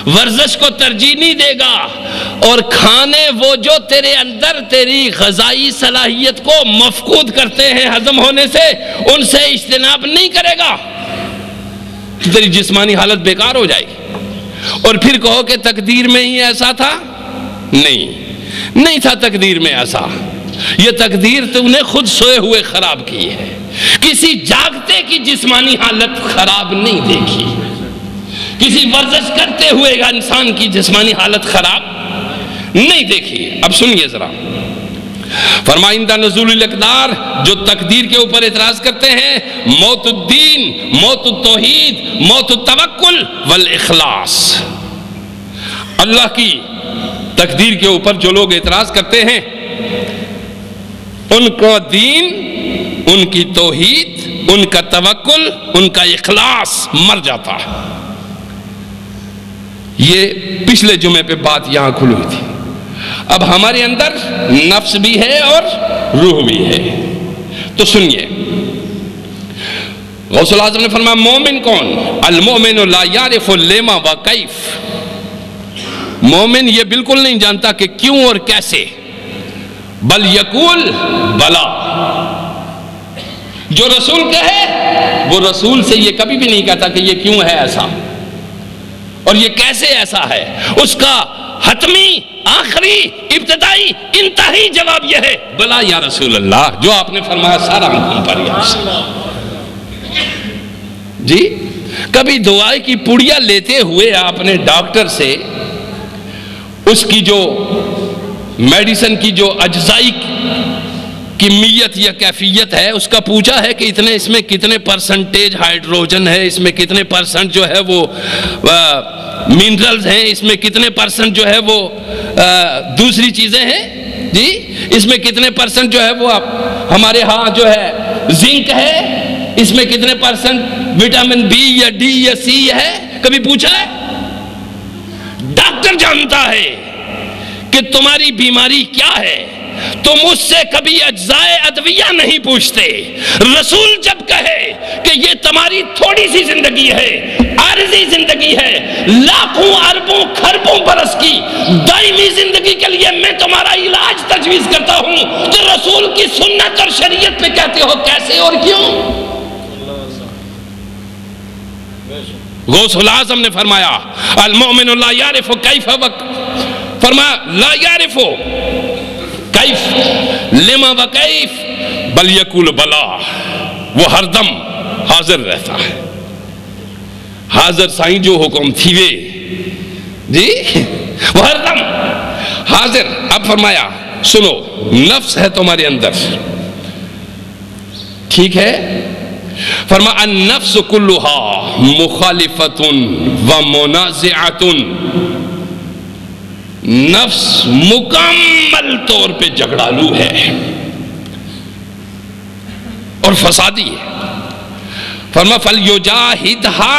ورزش کو ترجیح نہیں دے گا، اور کھانے وہ جو تیرے اندر تیری غذائی صلاحیت کو مفقود کرتے ہیں ہضم ہونے سے، ان سے اجتناب نہیں کرے گا، تیری جسمانی حالت بیکار ہو جائے گی۔ اور پھر کہو کہ تقدیر میں ہی ایسا تھا، نہیں تھا تقدیر میں ایسا، یہ تقدیر تم نے خود سوئے ہوئے خراب کی ہے، کسی جاگتے کی جسمانی حالت خراب نہیں دیکھی، کسی ورزش کرتے ہوئے انسان کی جسمانی حالت خراب نہیں دیکھی۔ اب سنیے ذرا، فرمائندہ نزول الاقدار جو تقدیر کے اوپر اعتراض کرتے ہیں، موت الدین، موت التوحید، موت التوکل والاخلاص، اللہ کی تقدیر کے اوپر جو لوگ اعتراض کرتے ہیں ان کا دین، ان کی توحید، ان کا توکل، ان کا اخلاص مر جاتا ہے۔ یہ پچھلے جمعے پہ بات یہاں کھلی ہوئی تھی۔ اب ہمارے اندر نفس بھی ہے اور روح بھی ہے، تو سنیے، غوث الاعظم نے فرمایا مومن کون؟ المومن لا یعرف لما و کیف، مومن یہ بالکل نہیں جانتا کہ کیوں اور کیسے، بل یقول بلا، جو رسول کہے وہ رسول سے یہ کبھی بھی نہیں کہتا کہ یہ کیوں ہے ایسا اور یہ کیسے ایسا ہے، اس کا حتمی، آخری، ابتدائی، انتہائی جواب یہ ہے بلا یا رسول اللہ، جو آپ نے فرمایا سارا ہم پر یا رسول اللہ۔ جی کبھی دعائی کی پڑیا لیتے ہوئے آپ نے ڈاکٹر سے اس کی جو میڈیسن کی جو اجزائی کمیت یا کیفیت ہے اس کا پوچھا ہے کہ اس میں کتنے پرسنٹیج ہائیڈروجن ہے، اس میں کتنے پرسنٹ جو ہے وہ منرلز ہیں، اس میں کتنے پرسنٹ جو ہے وہ دوسری چیزیں ہیں، جی اس میں کتنے پرسنٹ جو ہے وہ ہمارے ہاں جو ہے زنک ہے، اس میں کتنے پرسنٹ وٹامن بی یا ڈی یا سی ہے، کبھی پوچھا ہے؟ ڈاکٹر جانتا ہے کہ تمہاری بیماری کیا ہے، تم اس سے کبھی اجزائے ادویہ نہیں پوچھتے۔ رسول جب کہے کہ یہ تمہاری تھوڑی سی زندگی ہے، عارضی زندگی ہے، لاکھوں اربوں کھربوں برس کی دائمی زندگی کے لیے میں تمہارا علاج تجویز کرتا ہوں، تو رسول کی سنت اور شریعت پہ کہتے ہو کیسے اور کیوں؟ غوث الاعظم نے فرمایا المؤمن لا یعرف کیف وقت، فرمایا لا یعرف کیف لما و کیف، بل یقول بلا، وہ ہر دم حاضر رہتا ہے. حاضر سائیں جو حکم تھی وے جی، وہ ہر دم حاضر. اب فرمایا سنو، نفس ہے تمہارے اندر، ٹھیک ہے؟ فرما النفس کلھا مخالفۃ و منازعۃ، نفس مکمل طور پہ جھگڑالو ہے اور فسادی ہے. فرما فلیجاہدھا،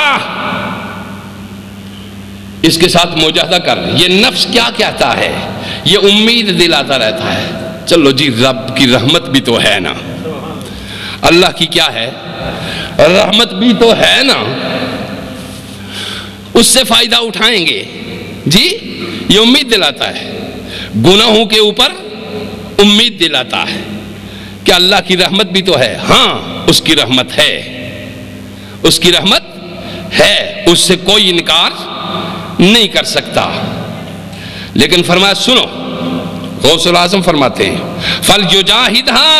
اس کے ساتھ مجاہدہ کر. یہ نفس کیا کہتا ہے؟ یہ امید دلاتا رہتا ہے چلو جی رب کی رحمت بھی تو ہے نا، اللہ کی کیا ہے رحمت بھی تو ہے نا، اس سے فائدہ اٹھائیں گے جی. یہ امید دلاتا ہے، گناہوں کے اوپر امید دلاتا ہے کہ اللہ کی رحمت بھی تو ہے. ہاں اس کی رحمت ہے، اس کی رحمت ہے، اس سے کوئی انکار نہیں کر سکتا. لیکن فرمایا سنو، غوث الاعظم فرماتے ہیں فَلْيُجَاهِدْهَا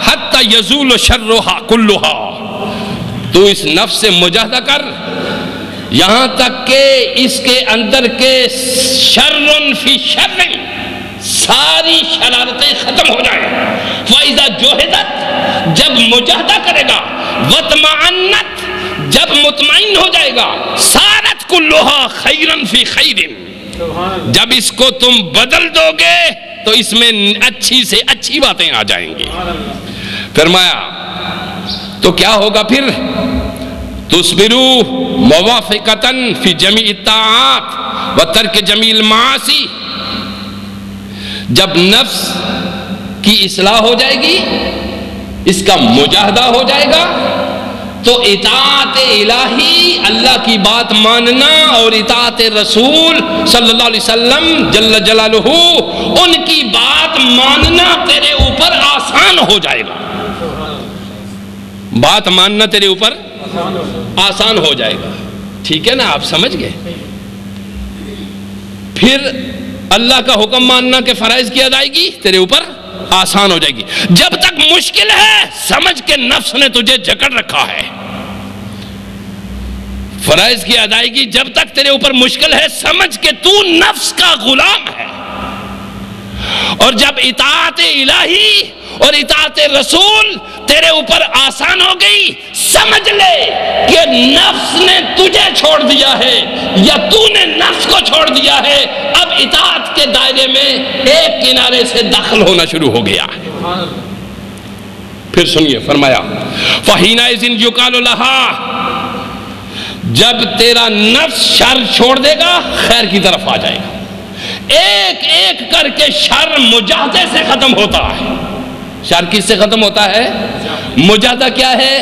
حَتَّى يَزُولُ شَرُّهَا كُلُّهَا، تو اس نفس سے مجاہدہ کر یہاں تک کہ اس کے اندر کے شرٌ فی شر، ساری شرارتیں ختم ہو جائیں. فَإِذَا جُهِدَتْ، جب مجاہدہ کرے گا، وَاطْمَأَنَّتْ، جب مطمئن ہو جائے گا، سارت کلھا خیرن فی خیر، جب اس کو تم بدل دو گے تو اس میں اچھی سے اچھی باتیں آ جائیں گی. فرمایا تو کیا ہوگا پھر؟ تصبروا موافقتاً فی جمیع الطاعات و ترک جمیع المعاصی، جب نفس کی اصلاح ہو جائے گی، اس کا مجاہدہ ہو جائے گا، تو اطاعت الہی، اللہ کی بات ماننا، اور اطاعت رسول صلی اللہ علیہ وسلم جل جلالہ، ان کی بات ماننا تیرے اوپر آسان ہو جائے گا. بات ماننا تیرے اوپر آسان ہو جائے گا. ٹھیک ہے نا، آپ سمجھ گئے؟ پھر اللہ کا حکم ماننا کے فرائض کی ادائیگی تیرے اوپر آسان ہو جائے گی. جب تک مشکل ہے سمجھ کے نفس نے تجھے جکڑ رکھا ہے. فرائض کی ادائیگی جب تک تیرے اوپر مشکل ہے سمجھ کے تو نفس کا غلام ہے. اور جب اطاعت الہی اور اطاعت رسول تیرے اوپر آسان ہو گئی، سمجھ لے کہ نفس نے تجھے چھوڑ دیا ہے یا تو نے نفس کو چھوڑ دیا ہے. اب اطاعت کے دائرے میں ایک کنارے سے داخل ہونا شروع ہو گیا ہے. پھر سنیے، فرمایا فَحِينَئِذٍ يُقَالُ لَهَا، جب تیرا نفس شر چھوڑ دے گا خیر کی طرف آ جائے گا. ایک ایک کر کے شر مجاہدے سے ختم ہوتا ہے. شر کس سے ختم ہوتا ہے؟ مجاہدہ کیا ہے؟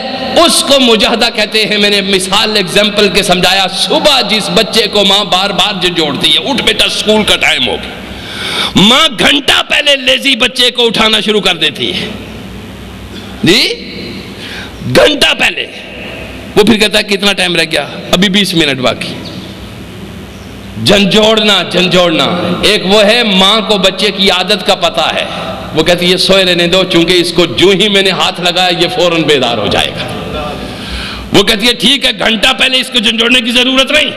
اس کو مجاہدہ کہتے ہیں. میں نے مثال ایگزامپل کے سمجھایا. صبح جس بچے کو ماں بار بار جو جوڑتی ہے، اٹھ بیٹا اسکول کا ٹائم ہو گیا، ماں گھنٹہ پہلے لیزی بچے کو اٹھانا شروع کر دیتی ہے جی، گھنٹہ پہلے. وہ پھر کہتا ہے کتنا ٹائم رہ گیا؟ ابھی 20 منٹ باقی. جھنجھوڑنا. ایک وہ ہے ماں کو بچے کی عادت کا پتہ ہے، وہ کہتی ہے سوئے رہنے دو، چونکہ اس کو جو ہی میں نے ہاتھ لگایا یہ فوراً بیدار ہو جائے گا. وہ کہتی ہے ٹھیک ہے گھنٹہ پہلے اس کو جھنجھوڑنے کی ضرورت نہیں،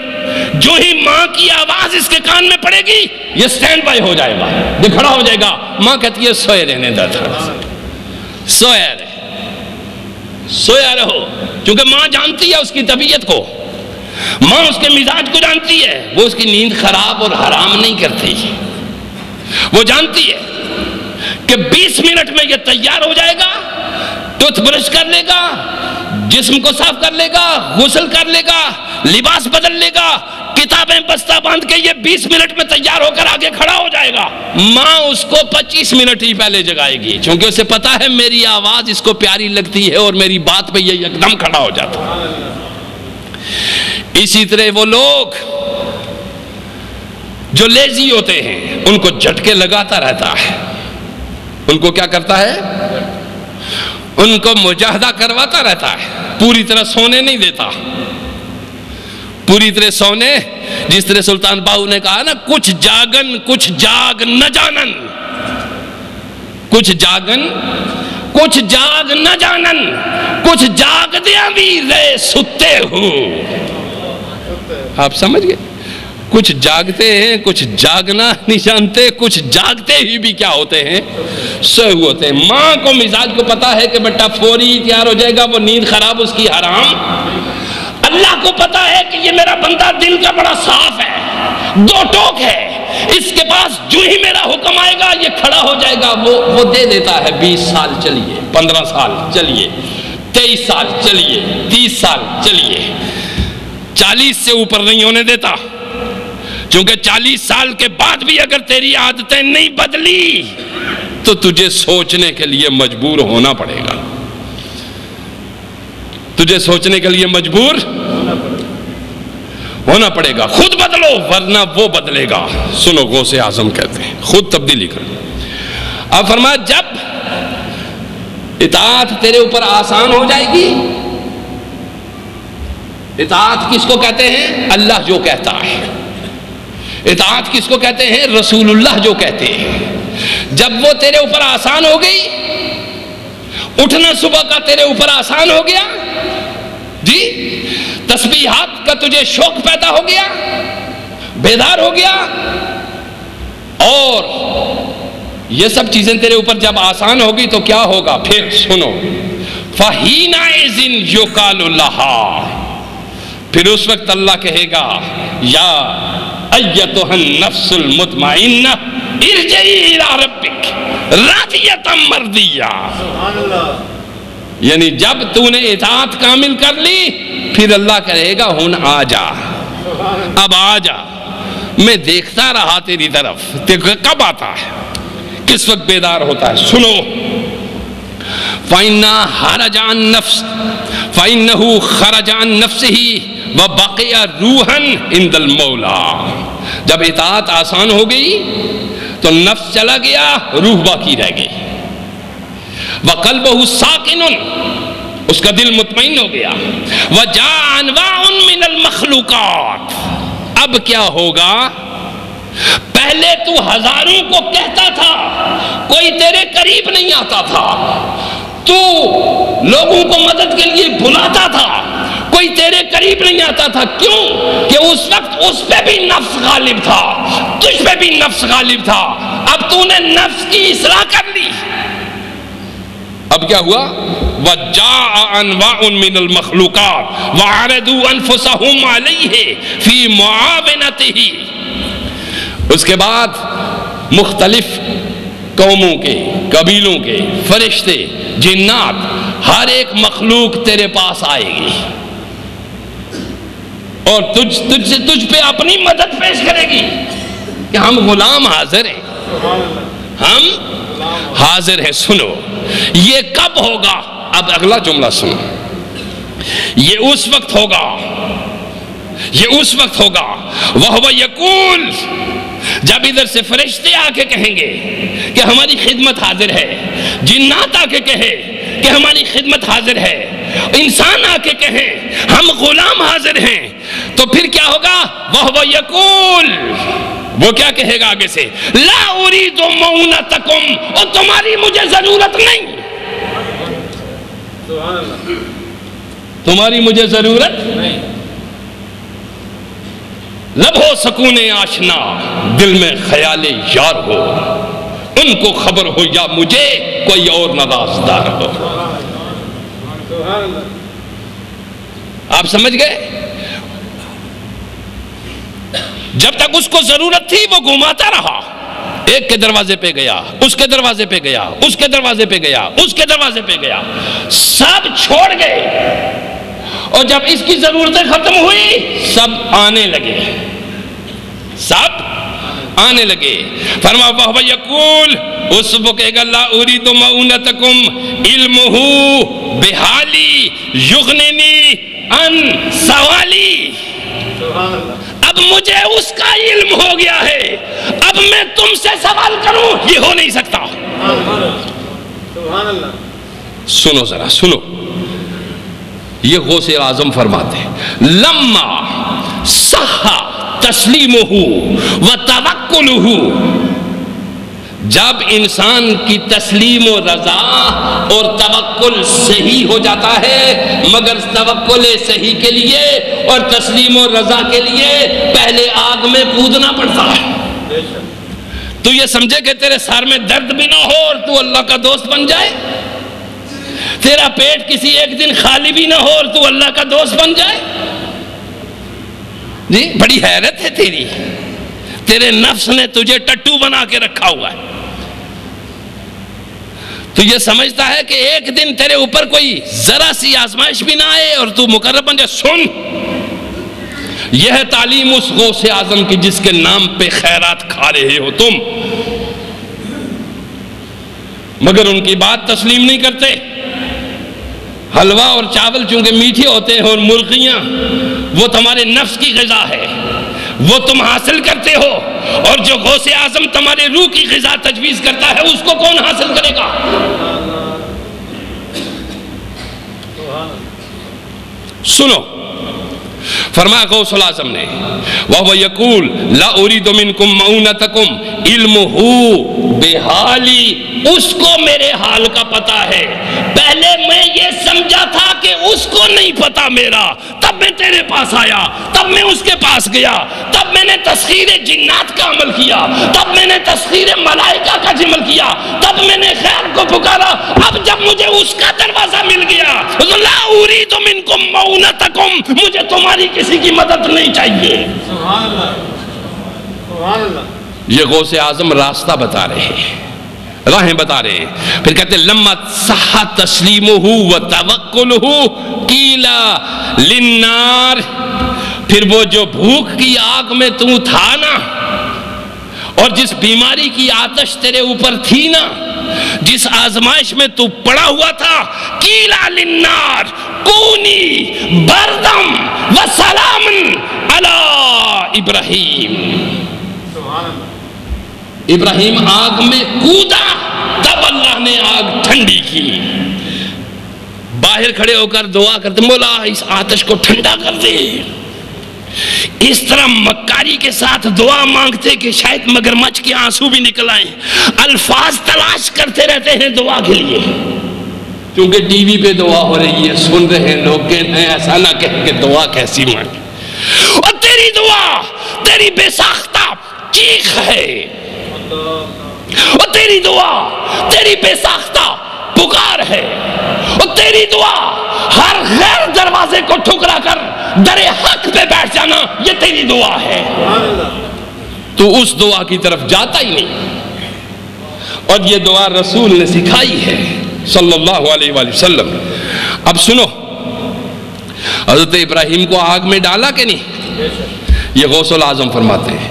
جو ہی ماں کی آواز اس کے کان میں پڑے گی یہ سٹینڈ بائی ہو جائے گا، یہ کھڑا ہو جائے گا. ماں کہتی ہے سوئے رہنے دو، سویا رہو. کیونکہ ماں جانتی ہے اس کی طبیعت کو، ماں اس کے مزاج کو جانتی ہے. وہ اس کی نیند خراب اور حرام نہیں کرتی. وہ جانتی ہے کہ 20 منٹ میں یہ تیار ہو جائے گا، ٹوتھ برش کر لے گا، جسم کو صاف کر لے گا، غسل کر لے گا، لباس بدل لے گا، کتابیں بستہ باندھ کے یہ 20 منٹ میں تیار ہو کر آگے کھڑا ہو جائے گا. ماں اس کو 25 منٹ ہی پہلے جگائے گی، چونکہ اسے پتا ہے میری آواز اس کو پیاری لگتی ہے اور میری بات پہ یہ یکدم کھڑا ہو جاتا ہے. اسی طرح وہ لوگ جو لیزی ہوتے ہیں ان کو جھٹکے لگاتا رہتا ہے. ان کو کیا کرتا ہے؟ ان کو مجاہدہ کرواتا رہتا ہے. پوری طرح سونے نہیں دیتا. پوری طرح سونے، جس طرح سلطان باہو نے کہا نا، کچھ جاگن کچھ جاگ نہ جانن. کچھ جاگن کچھ جاگ نہ جانن کچھ جاگ دیاں بھی رہے ستے ہو. آپ سمجھ گئے؟ کچھ جاگتے ہیں کچھ جاگنا نہیں جانتے, کچھ جاگتے ہی بھی کیا ہوتے ہیں سوئے ہوتے ہیں. ماں کو مزاج کو پتا ہے کہ بیٹا فوری تیار ہو جائے گا, وہ نیند خراب اس کی حرام. اللہ کو پتا ہے کہ یہ میرا بندہ دل کا بڑا صاف ہے, دو ٹوک ہے, اس کے پاس جو ہی میرا حکم آئے گا یہ کھڑا ہو جائے گا. وہ دے دیتا ہے 20 سال چلیے, 15 سال چلیے, 23 سال چلیے, 30 سال چلیے, 40 سے اوپر نہیں ہونے دیتا. کیونکہ 40 سال کے بعد بھی اگر تیری عادتیں نہیں بدلی تو تجھے سوچنے کے لیے مجبور ہونا پڑے گا. تجھے سوچنے کے لیے مجبور ہونا پڑے گا. خود بدلو ورنہ وہ بدلے گا. سنو غوث اعظم کہتے ہیں خود تبدیلی کرو. اب فرمایا جب اطاعت تیرے اوپر آسان ہو جائے گی. اطاعت کس کو کہتے ہیں؟ اللہ جو کہتا ہے. اطاعت کس کو کہتے ہیں؟ رسول اللہ جو کہتے ہیں. جب وہ تیرے اوپر آسان ہو گئی, اٹھنا صبح کا تیرے اوپر آسان ہو گیا جی, تسبیحات کا تجھے شوق پیدا ہو گیا, بیدار ہو گیا, اور یہ سب چیزیں تیرے اوپر جب آسان ہوگی تو کیا ہوگا؟ پھر سنو, فَحِينَئِذٍ يُقَالُ لَهَا, پھر اس وقت اللہ کہے گا یا ایتھا النفس المطمئنہ ارجعی الی ربک راضیۃ مرضیہ. یعنی جب تو نے اطاعت کامل کر لی پھر اللہ کہے گا ہن آ جا, اب آ جا, میں دیکھتا رہا تیری طرف, کب آتا ہے, کس وقت بیدار ہوتا ہے. سنو, فَإِنَّهُ خَرَجَ عَن نَفْسِهِ وَبَقِيَ رُوحًا عِنْدَ الْمَوْلَى. جب اطاعت آسان ہو گئی تو نفس چلا گیا, روح باقی رہ گئی. وَقَلْبُهُ سَاكِنٌ, اس کا دل مطمئن ہو گیا. وَجَاءَ أَنْوَاعٌ مِّنَ الْمَخْلُوقَاتِ, اب کیا ہوگا؟ پہلے تو ہزاروں کو کہتا تھا, کوئی تیرے قریب نہیں آتا تھا, تو لوگوں کو مدد کے لیے بلاتا تھا, کوئی تیرے قریب نہیں آتا تھا. کیوں؟ کہ اس وقت اس پہ بھی نفس غالب تھا, تجھ پہ بھی نفس غالب تھا. اب تو نے نفس کی اصلاح کر لی. اب کیا ہوا؟ وَجَاءَ أَنْوَاعٌ مِّنَ الْمَخْلُوقَاتِ وَعَرَضُوا أَنفُسَهُمْ عَلَيْهِ فِي مُعَاوَنَتِهِ. اس کے بعد مختلف قوموں کے, قبیلوں کے, فرشتے, جنات, ہر ایک مخلوق تیرے پاس آئے گی اور تجھ پہ اپنی مدد پیش کرے گی کہ ہم غلام حاضر ہیں, ہم حاضر ہیں. سنو, یہ کب ہوگا؟ اب اگلا جملہ سنو. یہ اس وقت ہوگا, یہ اس وقت ہوگا وَهُوَ يَقُولُ, جب ادھر سے فرشتے آ کے کہیں گے کہ ہماری خدمت حاضر ہے, جنات آ کے کہے کہ ہماری خدمت حاضر ہے, انسان آ کے کہے ہم غلام حاضر ہیں, تو پھر کیا ہوگا؟ وَهُوَ يَقُولُ, وہ کیا کہے گا آگے سے؟ لَا أُرِيدُ مَعُونَتَكُمْ, اور تمہاری مجھے ضرورت نہیں, تمہاری مجھے ضرورت نہیں. لب ہو سکون آشنا, دل میں خیال یار ہو, ان کو خبر ہو یا مجھے کوئی اور نوازدار ہو. آپ سمجھ گئے؟ جب تک اس کو ضرورت تھی وہ گھماتا رہا, ایک کے دروازے پہ گیا, اس کے دروازے پہ گیا, اس کے دروازے پہ گیا, اس کے دروازے پہ گیا, سب چھوڑ گئے. اور جب اس کی ضرورتیں ختم ہوئی سب آنے لگے, سب آنے لگے. فرما وَهُوَ يَقُولُ, اس وہ کہے گا لا أُرِيدُ مَعُونَتَكُمْ عِلْمُهُ بِحَالِي يُغْنِنِي عَنْ سَوَالِي. اب مجھے اس کا علم ہو گیا ہے, اب میں تم سے سوال کروں یہ ہو نہیں سکتا. سنو ذرا سنو, یہ غوث اعظم فرماتے ہیں لما صح تسلیمہ و توکلہ, جب انسان کی تسلیم و رضا اور توکل صحیح ہو جاتا ہے، مگر توکل صحیح کے لیے اور تسلیم و رضا کے لیے پہلے آگ میں کودنا پڑتا ہے۔ تو یہ سمجھے کہ تیرے سر میں درد بھی نہ ہو اور تو اللہ کا دوست بن جائے، تیرا پیٹ کسی ایک دن خالی بھی نہ ہو اور تو اللہ کا دوست بن جائے؟ جی بڑی حیرت ہے تیری، تیرے نفس نے تجھے ٹٹو بنا کے رکھا ہوا ہے۔ تو یہ سمجھتا ہے کہ ایک دن تیرے اوپر کوئی ذرا سی آزمائش بھی نہ آئے اور تو مقرب بن جائے۔ سن، یہ ہے تعلیم اس غوث اعظم کی جس کے نام پہ خیرات کھا رہے ہو تم، مگر ان کی بات تسلیم نہیں کرتے۔ حلوہ اور چاول چونکہ میٹھے ہوتے ہیں اور مرغیاں وہ تمہارے نفس کی غذا ہے، وہ تم حاصل کرتے ہو، اور جو غوث اعظم تمہارے روح کی غذا تجویز کرتا ہے اس کو کون حاصل کرے گا؟ سنو، فرمایا غوث اعظم نے وَهُوَ يَقُولُ لَا أُرِيدُ مِنْكُمْ مَعُونَتَكُمْ عِلْمُهُ بِحَالِي، اس کو میرے حال کا پتا ہے۔ پہلے میں یہ سمجھا تھا کہ اس کو نہیں پتا میرا، تب میں تیرے پاس آیا، تب میں اس کے پاس گیا، تب میں نے تسخیر جنات کا عمل کیا، تب میں نے تسخیر ملائکہ کا عمل کیا، تب میں نے خیر کو پکارا۔ اب جب مجھے اس کا دروازہ مل گیا، لا اريد منکم معونتکم، مجھے تمہاری کسی کی مدد نہیں چاہیے۔ سبحان اللہ، سبحان اللہ۔ یہ غوث اعظم راستہ بتا رہے ہیں، راہیں بتا رہے ہیں۔ پھر کہتے ہیں لما صح تسلیمہ و توکلہ قیل للنار، پھر وہ جو بھوک کی آگ میں تو تھا نا، اور جس بیماری کی آتش تیرے اوپر تھی نا، جس آزمائش میں تو پڑا ہوا تھا، قیل للنار کونی بردم و سلام علی ابراہیم، ابراہیم آگ میں کودا، تب اللہ نے آگ ٹھنڈی کی۔ باہر کھڑے ہو کر دعا کرتے، مولا اس آتش کو ٹھنڈا کر دے۔ اس طرح مکاری کے ساتھ دعا مانگتے کہ شاید مگرمچھ کے آنسو بھی نکل آئیں، الفاظ تلاش کرتے رہتے ہیں دعا کے لیے، کیونکہ ٹی وی پہ دعا ہو رہی ہے، سن رہے ہیں لوگ کہ ایسا نہ کہہ کہ دعا کیسی مانگے۔ اور تیری دعا تیری بے ساختہ چیخ ہے، اور تیری دعا تیری بے ساختہ پکار ہے، اور تیری دعا ہر غیر دروازے کو ٹھکرا کر در حق پہ بیٹھ جانا، یہ تیری دعا ہے۔ تو اس دعا کی طرف جاتا ہی نہیں، اور یہ دعا رسول نے سکھائی ہے صلی اللہ علیہ وآلہ وسلم۔ اب سنو، حضرت ابراہیم کو آگ میں ڈالا کہ نہیں؟ یہ غوث الاعظم فرماتے ہیں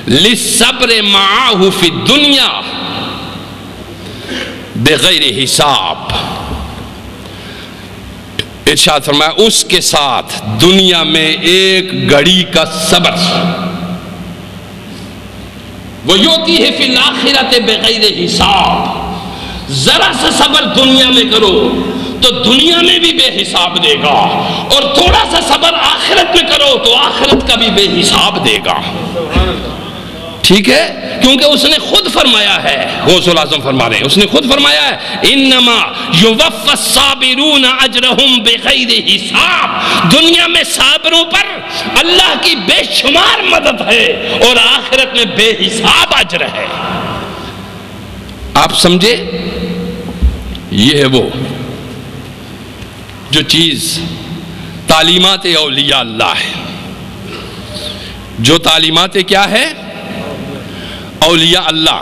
لِلصَّبْرِ مَعَهُ فِي الدُّنْيَا بغیر حساب، ارشاد فرمایا اس کے ساتھ دنیا میں ایک گھڑی کا صبر، وَيُؤْتِيهِ فِي الْآخِرَةِ بغیر حساب، ذرا سا صبر دنیا میں کرو تو دنیا میں بھی بے حساب دے گا، اور تھوڑا سا صبر آخرت میں کرو تو آخرت کا بھی بے حساب دے گا۔ ٹھیک ہے، کیونکہ اس نے خود فرمایا ہے، غوث الاعظم فرما رہے ہیں، اس نے خود فرمایا ہے انما یوفی الصابرون اجرہم بغیر حساب، دنیا میں صابروں پر اللہ کی بے شمار مدد ہے اور آخرت میں بے حساب اجر ہے۔ آپ سمجھے، یہ ہے وہ جو چیز تعلیمات اولیاء اللہ ہے، جو تعلیمات کیا ہے؟ اولیاء اللہ،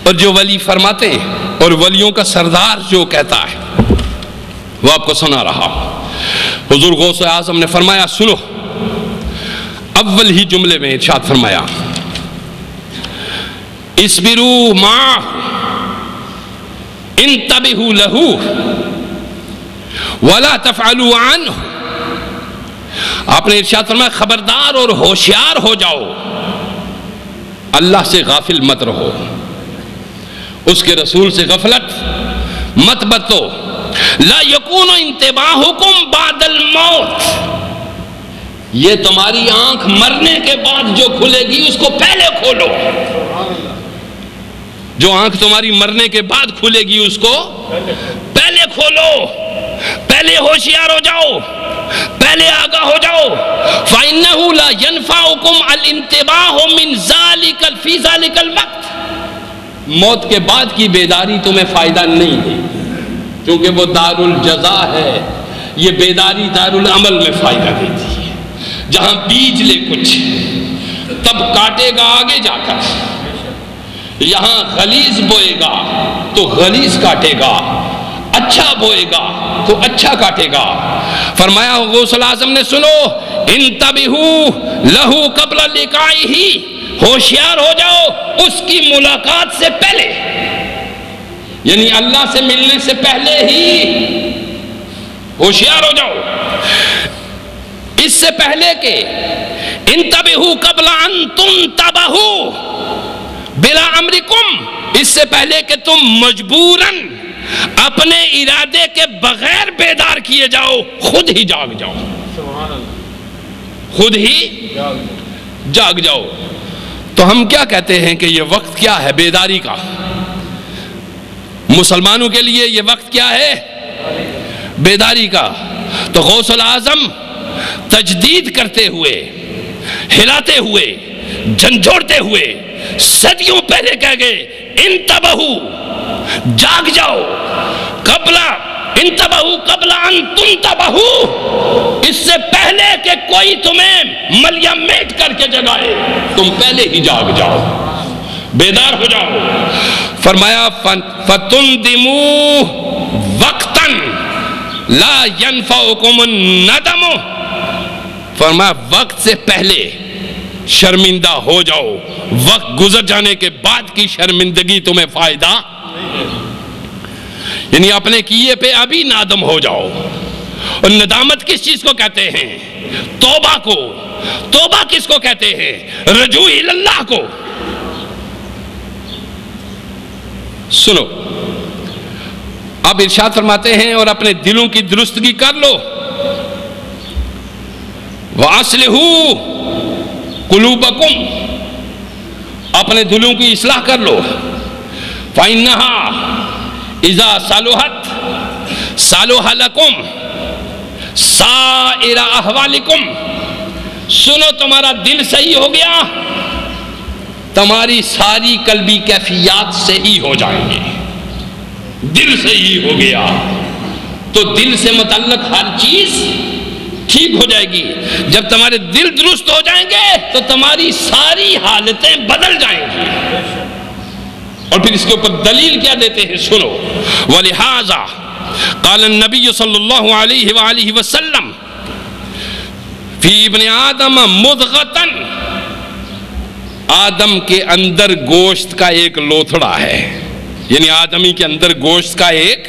اور جو ولی فرماتے ہیں، اور ولیوں کا سردار جو کہتا ہے وہ آپ کو سنا رہا۔ حضور غوث اعظم نے فرمایا سنو، اول ہی جملے میں ارشاد فرمایا اصبروا معه انتبهوا له ولا تفعلوا عنه، آپ نے ارشاد فرمایا خبردار اور ہوشیار ہو جاؤ، اللہ سے غافل مت رہو، اس کے رسول سے غفلت مت برتو۔ لا یکون انتباہکم بعد الموت، یہ تمہاری آنکھ مرنے کے بعد جو کھلے گی اس کو پہلے کھولو۔ جو آنکھ تمہاری مرنے کے بعد کھلے گی اس کو پہلے کھولو، پہلے ہوشیار ہو جاؤ، پہلے آگاہ ہو جاؤ۔ فَإِنَّهُ لَا يَنْفَعُكُمْ الْإِنْتِبَاهُ مِنْ ذَلِكَ فِي ذَلِكَ الْوَقْتِ، موت کے بعد کی بیداری تمہیں فائدہ نہیں دے، کیونکہ وہ دار الجزا ہے۔ یہ بیداری دار العمل میں فائدہ دیتی ہے، جہاں بیج لے کچھ تب کاٹے گا آگے جا کر، یہاں غلیظ بوئے گا تو غلیظ کاٹے گا، اچھا بوئے گا تو اچھا کاٹے گا۔ فرمایا غوث الاعظم نے سنو، انتبہوا لہو قبل لقائہ، ہوشیار ہو جاؤ اس کی ملاقات سے پہلے، یعنی اللہ سے ملنے سے پہلے ہی ہوشیار ہو جاؤ، اس سے پہلے کہ انتبہوا قبل ان تنتبہوا بلا امرکم، اس سے پہلے کہ تم مجبوراً اپنے ارادے کے بغیر بیدار کیے جاؤ، خود ہی جاگ جاؤ، خود ہی جاگ جاؤ۔ تو ہم کیا کہتے ہیں کہ یہ وقت کیا ہے بیداری کا؟ مسلمانوں کے لیے یہ وقت کیا ہے؟ بیداری کا۔ تو غوث الاعظم تجدید کرتے ہوئے، ہلاتے ہوئے، جھنجھوڑتے ہوئے صدیوں پہلے کہہ گئے انتبہو، جاگ جاؤ، انتبہو قبل ان تنتبہو، اس سے پہلے کہ کوئی تمہیں ملیا میٹ کر کے جگائے، تم پہلے ہی جاگ جاؤ، بیدار ہو جاؤ۔ فرمایا فَتُنْدِمُوا وَقْتًا لَا يَنْفَعُكُمُ النَّدَمُ، فرمایا وقت سے پہلے شرمندہ ہو جاؤ، وقت گزر جانے کے بعد کی شرمندگی تمہیں فائدہ، یعنی اپنے کیے پہ ابھی نادم ہو جاؤ۔ اور ندامت کس چیز کو کہتے ہیں؟ توبہ کو۔ توبہ کس کو کہتے ہیں؟ رجوع اللہ کو۔ سنو، اب ارشاد فرماتے ہیں اور اپنے دلوں کی درستگی کر لو، وَأَصْلِحُوا قُلُوبَكُمْ، اپنے دلوں کی اصلاح کر لو، فَإِنَّهَا اِذَا صَلُحَتْ صَلُحَ لَكُمْ سَائِرَ أَحْوَالِكُمْ، سنو تمہارا دل صحیح ہو گیا، تمہاری ساری قلبی کیفیات صحیح ہو جائیں گے۔ دل صحیح ہو گیا تو دل سے متعلق ہر چیز ٹھیک ہو جائے گی۔ جب تمہارے دل درست ہو جائیں گے تو تمہاری ساری حالتیں بدل جائیں گی۔ اور پھر اس کے اوپر دلیل کیا دیتے ہیں؟ سنو، وَلِحَاذَا قَالَ النَّبِيُّ صلی اللہ علیہ وآلہ وسلم فی ابن آدم مُضْغَةً، آدم کے اندر گوشت کا ایک لوتھڑا ہے، یعنی آدمی کے اندر گوشت کا ایک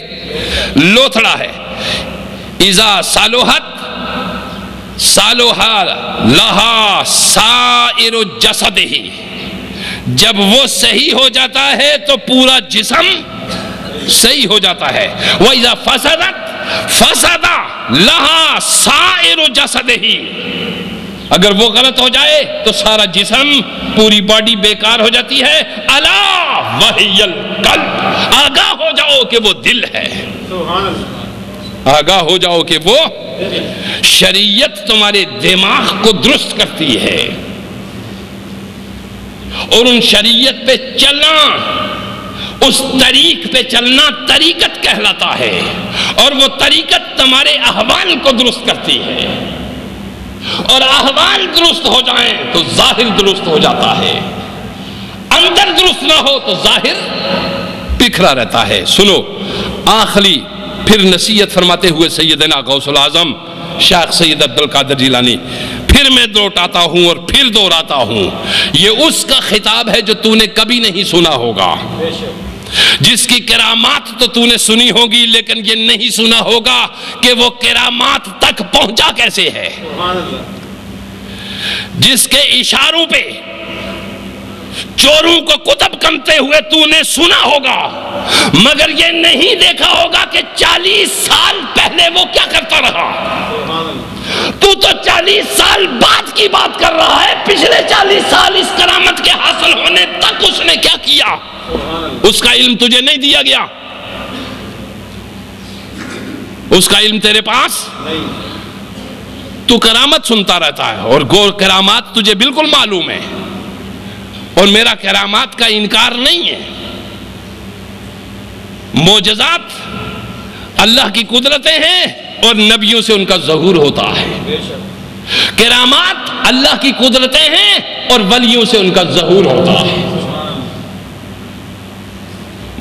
لوتھڑا ہے، اِذَا صَلُحَتْ صَلُحَ لَهَا سَائِرُ جَسَدِهِ، جب وہ صحیح ہو جاتا ہے تو پورا جسم صحیح ہو جاتا ہے۔ وَإِذَا فَسَدَتْ فَسَدَ لَهَا سَائِرُ جَسَدِهِ، اگر وہ غلط ہو جائے تو سارا جسم، پوری باڈی بیکار ہو جاتی ہے۔ اَلَا وَهِيَ الْقَلْبُ، آگاہ ہو جاؤ کہ وہ دل ہے، آگاہ ہو جاؤ کہ وہ شریعت تمہارے دماغ کو درست کرتی ہے، اور ان شریعت پہ چلنا، اس طریق پہ چلنا طریقت کہلاتا ہے، اور وہ طریقت تمہارے احوال کو درست کرتی ہے، اور احوال درست ہو جائیں تو ظاہر درست ہو جاتا ہے، اندر درست نہ ہو تو ظاہر بکھرا رہتا ہے۔ سنو، آخری پھر نصیحت فرماتے ہوئے سیدنا غوث الاعظم شیخ سید عبدالقادر جیلانی، پھر میں دوہراتا ہوں اور پھر دوہراتا ہوں، یہ اس کا خطاب ہے جو تو نے کبھی نہیں سنا ہوگا، جس کی کرامات تو تو نے سنی ہوگی، لیکن یہ نہیں سنا ہوگا کہ وہ کرامات تک پہنچا کیسے ہے، جس کے اشاروں پہ چوروں کو کتب کمتے ہوئے تو نے سنا ہوگا، مگر یہ نہیں دیکھا ہوگا کہ 40 سال پہلے وہ کیا کرتا رہا۔ تو 40 سال بعد کی بات کر رہا ہے. پچھلے 40 سال اس کرامت کے حاصل ہونے تک اس نے کیا کیا؟ اس کا علم تجھے نہیں دیا گیا؟ اس کا علم تیرے پاس نہیں. تو کرامت سنتا رہتا ہے اور گور کرامات تجھے بالکل معلوم ہے، اور میرا کرامات کا انکار نہیں ہے. معجزات اللہ کی قدرتیں ہیں اور نبیوں سے ان کا ظہور ہوتا ہے. کرامات اللہ کی قدرتیں ہیں اور ولیوں سے ان کا ظہور ہوتا ہے.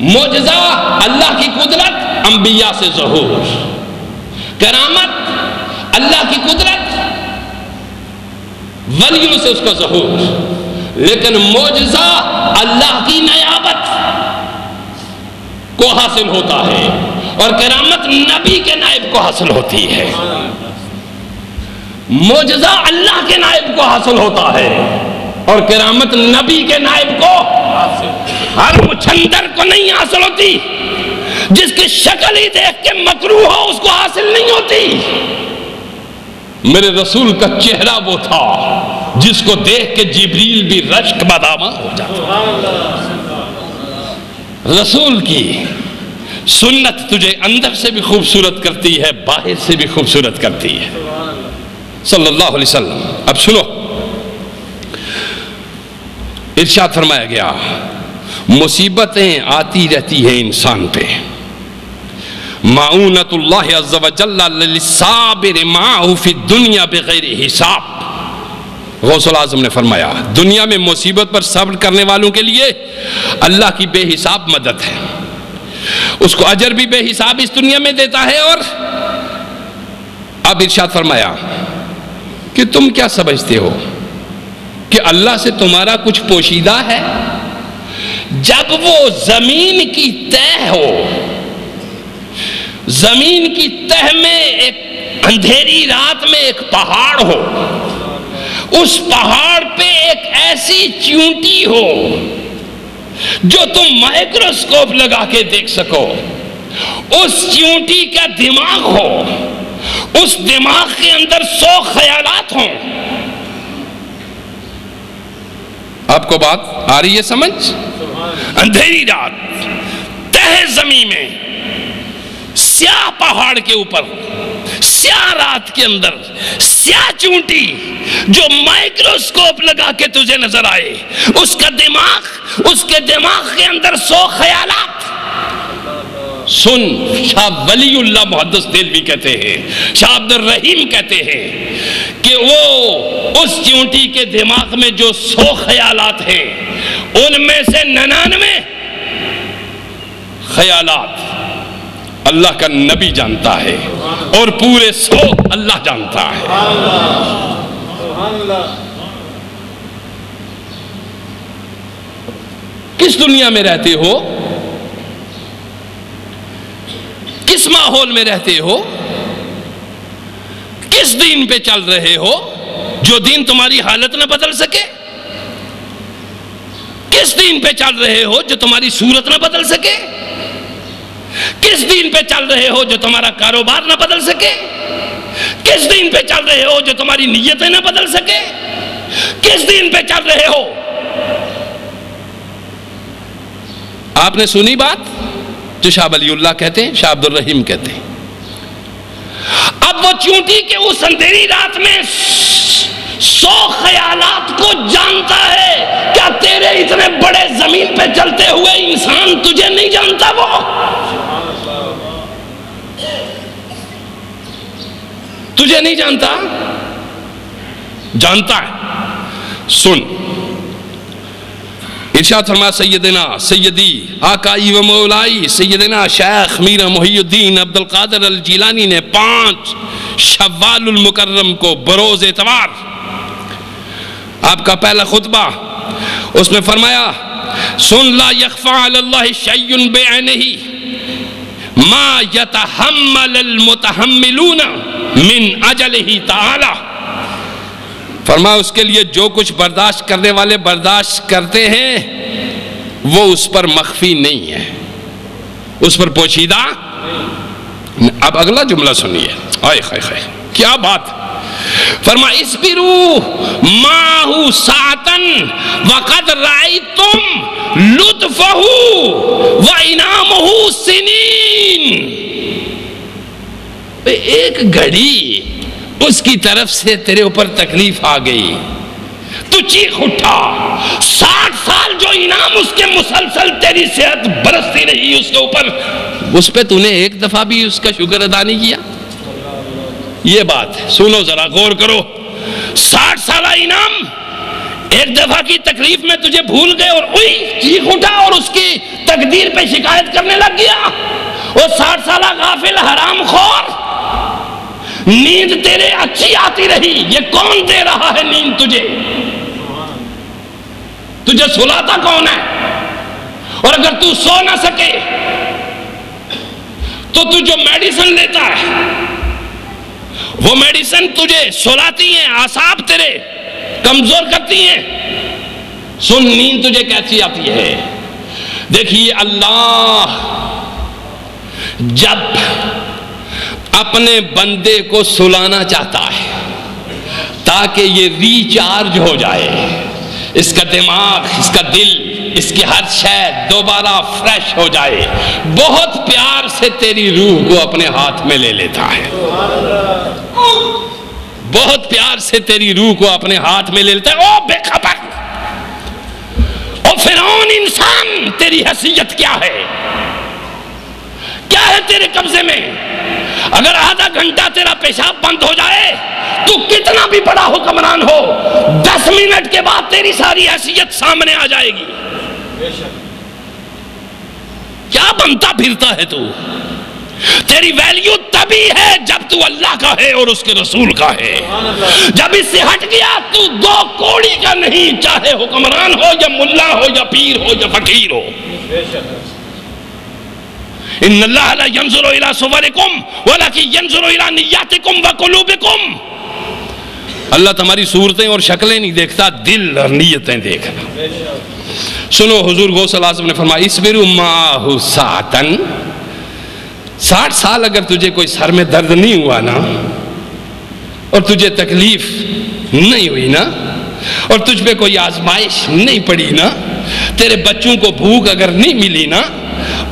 معجزہ اللہ کی قدرت، انبیاء سے ظہور. کرامت اللہ کی قدرت، ولیوں سے اس کا ظہور. لیکن معجزہ اللہ کی نیابت کو حاصل ہوتا ہے اور کرامت نبی کے نائب کو حاصل ہوتی ہے. معجزہ اللہ کے نائب کو حاصل ہوتا ہے اور کرامت نبی کے نائب کو. ہر مچھندر کو نہیں حاصل ہوتی. جس کی شکل ہی دیکھ کے مکروہ ہو اس کو حاصل نہیں ہوتی. میرے رسول کا چہرہ وہ تھا جس کو دیکھ کے جبریل بھی رشک بادامہ ہو جاتا. رسول کی سنت تجھے اندر سے بھی خوبصورت کرتی ہے، باہر سے بھی خوبصورت کرتی ہے صلی اللہ علیہ وسلم. اب سنو، ارشاد فرمایا گیا مصیبتیں آتی رہتی ہیں انسان پہ. معونت اللہ عز و جل للصابر معه فی الدنیا بغیر حساب. غوث الاعظم نے فرمایا دنیا میں مصیبت پر صبر کرنے والوں کے لیے اللہ کی بے حساب مدد ہے. اس کو اجر بھی بے حساب اس دنیا میں دیتا ہے. اور اب ارشاد فرمایا کہ تم کیا سمجھتے ہو کہ اللہ سے تمہارا کچھ پوشیدہ ہے؟ جب وہ زمین کی تہ ہو، زمین کی تہ میں ایک اندھیری رات میں ایک پہاڑ ہو، اس پہاڑ پہ ایک ایسی چیونٹی ہو جو تم مائکروسکوپ لگا کے دیکھ سکو، اس چیونٹی کا دماغ ہو، اس دماغ کے اندر 100 خیالات ہوں. آپ کو بات آ رہی ہے سمجھ؟ اندھیری رات، تہ زمین میں، سیاہ پہاڑ کے اوپر، سیاہ رات کے اندر سیاہ چونٹی جو مائکروسکوپ لگا کے تجھے نظر آئے، اس کا دماغ، اس کے دماغ کے اندر 100 خیالات. سن، شاہ ولی اللہ محدث دہلوی کہتے ہیں، شاہ عبد الرحیم کہتے ہیں کہ وہ اس چونٹی کے دماغ میں جو 100 خیالات ہیں ان میں سے 99 خیالات اللہ کا نبی جانتا ہے اور پورے 100 اللہ جانتا ہے. کس دنیا میں رہتے ہو؟ کس ماحول میں رہتے ہو؟ کس دین پہ چل رہے ہو جو دین تمہاری حالت نہ بدل سکے؟ کس دین پہ چل رہے ہو جو تمہاری صورت نہ بدل سکے؟ کس دین پہ چل رہے ہو جو تمہارا کاروبار نہ بدل سکے؟ کس دین پہ چل رہے ہو جو تمہاری نیتیں نہ بدل سکے؟ کس دین پہ چل رہے ہو؟ آپ نے سنی بات جو شاہ ولی اللہ کہتے ہیں، شاہ عبد الرحیم کہتے ہیں. اب وہ چونٹی کے اس اندھیری رات میں 100 خیالات کو جانتا ہے. کیا تیرے اتنے بڑے زمین پہ چلتے ہوئے انسان تجھے نہیں جانتا؟ وہ تجھے نہیں جانتا؟ جانتا ہے. سن، ارشاد فرما سیدنا سیدی آقائی و مولائی سیدنا شیخ میرا محی الدین عبد القادر الجیلانی نے 5 شوال المکرم کو بروز اتوار آپ کا پہلا خطبہ، اس میں فرمایا سن لا یخفى علی اللہ شیء بعینہ ما یتحمل المتحملون من اجلہ تعالی. فرمایا اس کے لیے جو کچھ برداشت کرنے والے برداشت کرتے ہیں وہ اس پر مخفی نہیں ہے، اس پر پوشیدہ. اب اگلا جملہ سنیے، آئے خائے خائے کیا بات. فرما اسبروا ماہو ساعتن وقد رأیتم لطفہ وانعامہ سنین. ایک گھڑی اس کی طرف سے تیرے اوپر تکلیف آ گئی تو چیخ اٹھا. 60 سال جو انعام اس کے مسلسل تیری صحت برستی رہی اس کے اوپر, اس پہ تو نے ایک دفعہ بھی اس کا شکر ادا نہیں کیا. یہ بات سنو ذرا غور کرو. 60 سالہ انعام ایک دفعہ کی تکلیف میں تجھے بھول گئے اور چیخ اٹھا اور اس کی تقدیر پہ شکایت کرنے لگ گیا. وہ 60 سالہ غافل حرام خور, نیند تیرے اچھی آتی رہی, یہ کون دے رہا ہے نیند تجھے؟ تجھے سلاتا کون ہے؟ اور اگر تو سو نہ سکے تو تو جو میڈیسن لیتا ہے وہ میڈیسن تجھے سلاتی ہیں, اعصاب تیرے کمزور کرتی ہیں. سن, نیند تجھے کیسی آتی ہے؟ دیکھیے اللہ جب اپنے بندے کو سلانا چاہتا ہے تاکہ یہ ریچارج ہو جائے, اس کا دماغ, اس کا دل, اس کی ہر شے دوبارہ فریش ہو جائے, بہت پیار سے تیری روح کو اپنے ہاتھ میں لے لیتا ہے. بہت پیار سے تیری روح کو اپنے ہاتھ میں لے لیتا ہے. او بے خبر, او فرعون انسان, تیری حیثیت کیا ہے؟ کیا ہے تیرے قبضے میں؟ اگر آدھا گھنٹہ تیرا پیشاب بند ہو جائے تو کتنا بھی بڑا حکمران ہو, 10 منٹ کے بعد تیری ساری حیثیت سامنے آ جائے گی. کیا بنتا پھرتا ہے تو؟ تیری ویلیو تبھی ہے جب تو اللہ کا ہے اور اس کے رسول کا ہے. جب اس سے ہٹ گیا تو 2 کوڑی کا نہیں, چاہے حکمران ہو یا ملا ہو یا پیر ہو یا فقیر ہو. ان اللہ لا ينظر الى صورکم ولکن ينظر الى نیاتکم وقلوبکم. اللہ تمہاری صورتیں اور شکلیں نہیں دیکھتا, دل اور نیتیں دیکھنا. سنو, حضور غوث اللہ علیہ وسلم نے فرمایا اسبروا معہ ساعتن. 60 سال اگر تجھے کوئی سر میں درد نہیں ہوا نا, اور تجھے تکلیف نہیں ہوئی نا, اور تجھ پہ کوئی آزمائش نہیں پڑی نا, تیرے بچوں کو بھوک اگر نہیں ملی نا,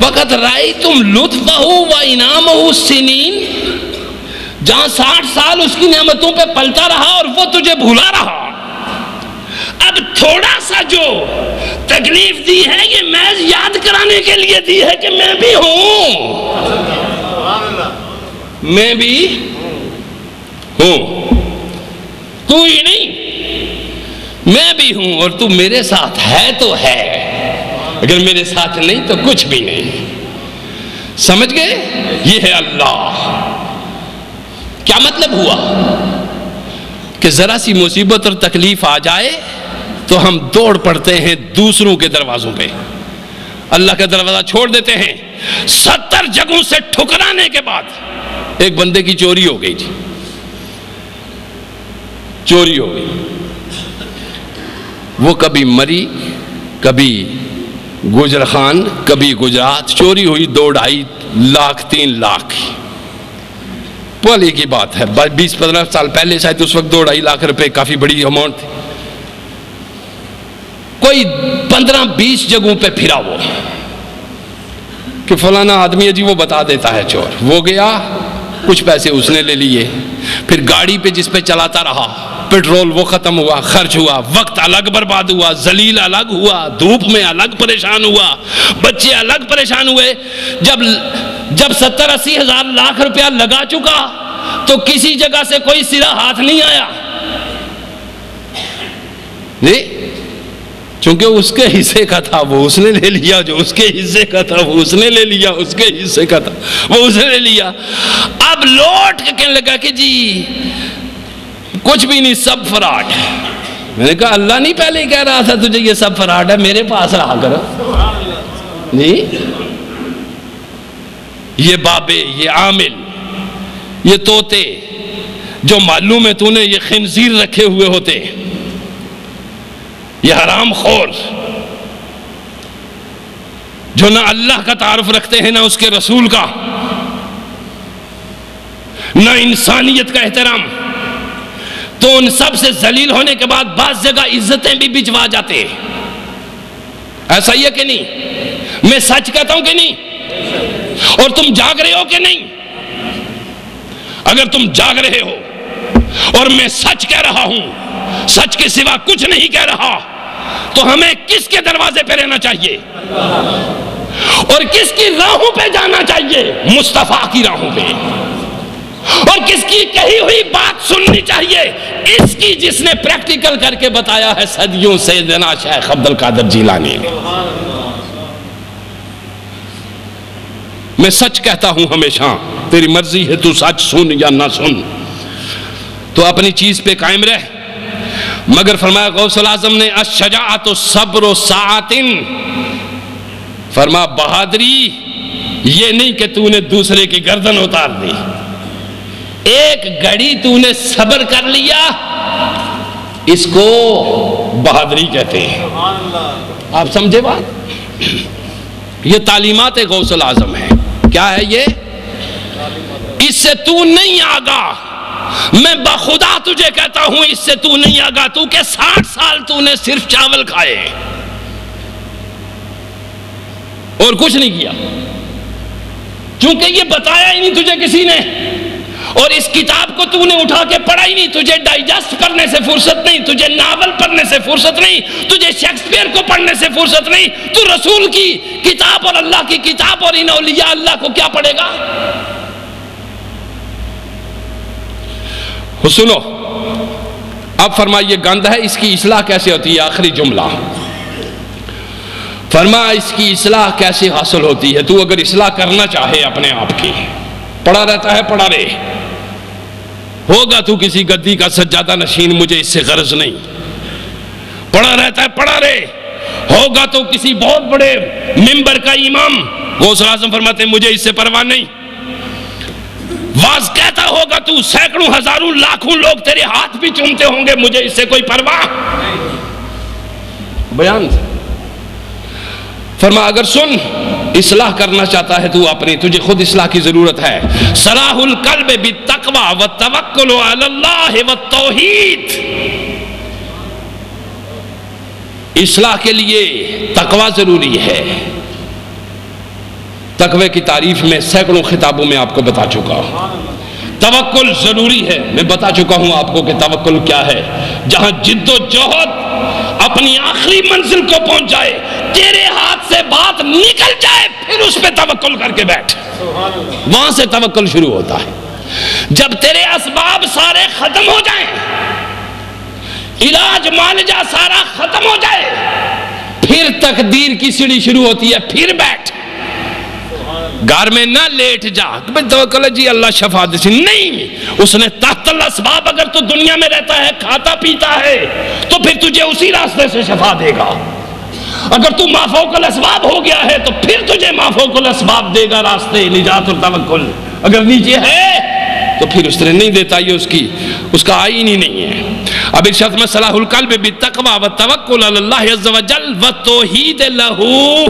وقت رأیتم لطفہ و انعامہ سنین, جہاں 60 سال اس کی نعمتوں پہ پلتا رہا اور وہ تجھے بھولا رہا. اب تھوڑا سا جو تکلیف دی ہے یہ محض یاد کرانے کے لیے دی ہے کہ میں بھی ہوں, میں بھی ہوں, تو ہی نہیں, میں بھی ہوں, اور تو میرے ساتھ ہے تو ہے, اگر میرے ساتھ نہیں تو کچھ بھی نہیں. سمجھ گئے؟ یہ ہے اللہ. کیا مطلب ہوا کہ ذرا سی مصیبت اور تکلیف آ جائے تو ہم دوڑ پڑتے ہیں دوسروں کے دروازوں پہ, اللہ کا دروازہ چھوڑ دیتے ہیں. 70 جگہوں سے ٹھکرانے کے بعد ایک بندے کی چوری ہو گئی تھی, چوری ہو گئی. وہ کبھی مری, کبھی گجرخان, کبھی گجرات. چوری ہوئی 2-2.5 لاکھ 3 لاکھ. پہلے کی بات ہے, 20-15 سال پہلے, شاید اس وقت 2-2.5 لاکھ روپے کافی بڑی اماؤنٹ تھی. کوئی 15-20 جگہوں پہ پھرا وہ کہ فلانا آدمی ہے جی, وہ بتا دیتا ہے چور. وہ گیا, کچھ پیسے اس نے لے لیے, پھر گاڑی پہ جس پہ چلاتا رہا, پیٹرول وہ ختم ہوا, خرچ ہوا, وقت الگ برباد ہوا, ذلیل الگ ہوا, دھوپ میں الگ پریشان ہوا, بچے الگ پریشان ہوئے. جب 70-80 ہزار لاکھ روپیہ لگا چکا تو کسی جگہ سے کوئی سرا ہاتھ نہیں آیا جی, چونکہ اس کے حصے کا تھا وہ اس نے لے لیا, جو اس کے حصے کا تھا وہ اس نے لے لیا, اس کے حصے کا تھا وہ اس نے لے لیا. اب لوٹ کے کہنے لگا کہ جی کچھ بھی نہیں, سب فراڈ. میں نے کہا اللہ نہیں پہلے ہی کہہ رہا تھا تجھے یہ سب فراڈ ہے, میرے پاس رہا کرو. نہیں, یہ بابے, یہ عامل, یہ طوطے جو معلوم ہے تو نے یہ خنزیر رکھے ہوئے ہوتے, یہ حرام خور جو نہ اللہ کا تعارف رکھتے ہیں نہ اس کے رسول کا, نہ انسانیت کا احترام, تو ان سب سے ذلیل ہونے کے بعد بعض جگہ عزتیں بھی بچوا جاتے ہیں. ایسا ہی ہے کہ نہیں؟ میں سچ کہتا ہوں کہ نہیں؟ اور تم جاگ رہے ہو کہ نہیں؟ اگر تم جاگ رہے ہو اور میں سچ کہہ رہا ہوں، سچ کے سوا کچھ نہیں کہہ رہا، تو ہمیں کس کے دروازے پہ رہنا چاہیے اور کس کی راہوں پہ جانا چاہیے؟ مصطفیٰ کی راہوں پہ. اور کس کی کہی ہوئی بات سننی چاہیے؟ اس کی جس نے پریکٹیکل کر کے بتایا ہے صدیوں سے سیدنا شیخ عبد القادر جیلانی نے. میں سچ کہتا ہوں ہمیشہ، تیری مرضی ہے تو سچ سن یا نہ سن، تو اپنی چیز پہ قائم رہ. مگر فرمایا غوث الاعظم نے الشجاعت صبر ساعت، فرمایا بہادری یہ نہیں کہ تو نے دوسرے کی گردن اتار دی، ایک گھڑی تو نے صبر کر لیا، اس کو بہادری کہتے ہیں. آپ سمجھے بات؟ یہ تعلیمات غوث الاعظم ہے. کیا ہے یہ؟ اس سے تو نہیں آگا، میں بخدا تجھے کہتا ہوں اس سے تو نہیں آگا. تو کہ 60 سال تو نے صرف چاول کھائے اور کچھ نہیں کیا، چونکہ یہ بتایا ہی نہیں تجھے کسی نے، اور اس کتاب کو تو نے اٹھا کے پڑھا ہی نہیں. تجھے ڈائجسٹ پڑھنے سے فرصت نہیں، تجھے ناول پڑھنے سے فرصت نہیں، تجھے شیکسپیئر کو پڑھنے سے فرصت نہیں. تو رسول کی کتاب اور اللہ کی کتاب اور ان اولیاء اللہ کو کیا پڑھے گا؟ سنو اب فرمائیے گند ہے، اس کی اصلاح کیسے ہوتی ہے؟ آخری جملہ فرمایا اس کی اصلاح کیسے حاصل ہوتی ہے؟ تو اگر اصلاح کرنا چاہے اپنے آپ کی، پڑا رہتا ہے پڑا رہے، ہوگا تو کسی گدی کا سجادہ نشین، مجھے اس سے غرض نہیں. پڑا رہتا ہے پڑا رہے، ہوگا تو کسی بہت بڑے ممبر کا امام، غوث الاعظم فرماتے ہیں مجھے اس سے پرواہ نہیں. واز کہتا ہوگا تو، سینکڑوں ہزاروں لاکھوں لوگ تیرے ہاتھ بھی چومتے ہوں گے، مجھے اس سے کوئی پرواہ. بیان فرما اگر سن، اصلاح کرنا چاہتا ہے تو اپنی، تجھے خود اصلاح کی ضرورت ہے. صلاح القلب بالتقوی والتوکل علی اللہ والتوحید. اصلاح کے لیے تقوی ضروری ہے. تقوی کی تعریف میں سینکڑوں خطابوں میں آپ کو بتا چکا ہوں. توکل ضروری ہے، میں بتا چکا ہوں آپ کو کہ توکل کیا ہے. جہاں جد و جہد اپنی آخری منزل کو پہنچ جائے، تیرے ہاتھ سے بات نکل جائے، پھر اس پہ توکل کر کے بیٹھ. وہاں سے توکل شروع ہوتا ہے. جب تیرے اسباب سارے ختم ہو جائیں، علاج معالجہ سارا ختم ہو جائے، پھر تقدیر کی سیڑھی شروع ہوتی ہے، پھر بیٹھ. گھر میں نہ لیٹ جا توکل جی اللہ شفا دے، نہیں. اس نے تحت الاسباب، اگر تو دنیا میں رہتا ہے کھاتا پیتا ہے تو پھر تجھے اسی راستے سے شفا دے گا. اگر تو مافوق الاسباب ہو گیا ہے تو پھر تجھے مافوق الاسباب دے گا راستے نجات اور توکل. اگر نیچے ہے تو پھر اس نے نہیں دیتا، یہ اس کا آئین ہی نہیں ہے. اب ارشاد میں صلاح القلب بالتقوی والتوکل علی اللہ عز وجل والتوحید لہو،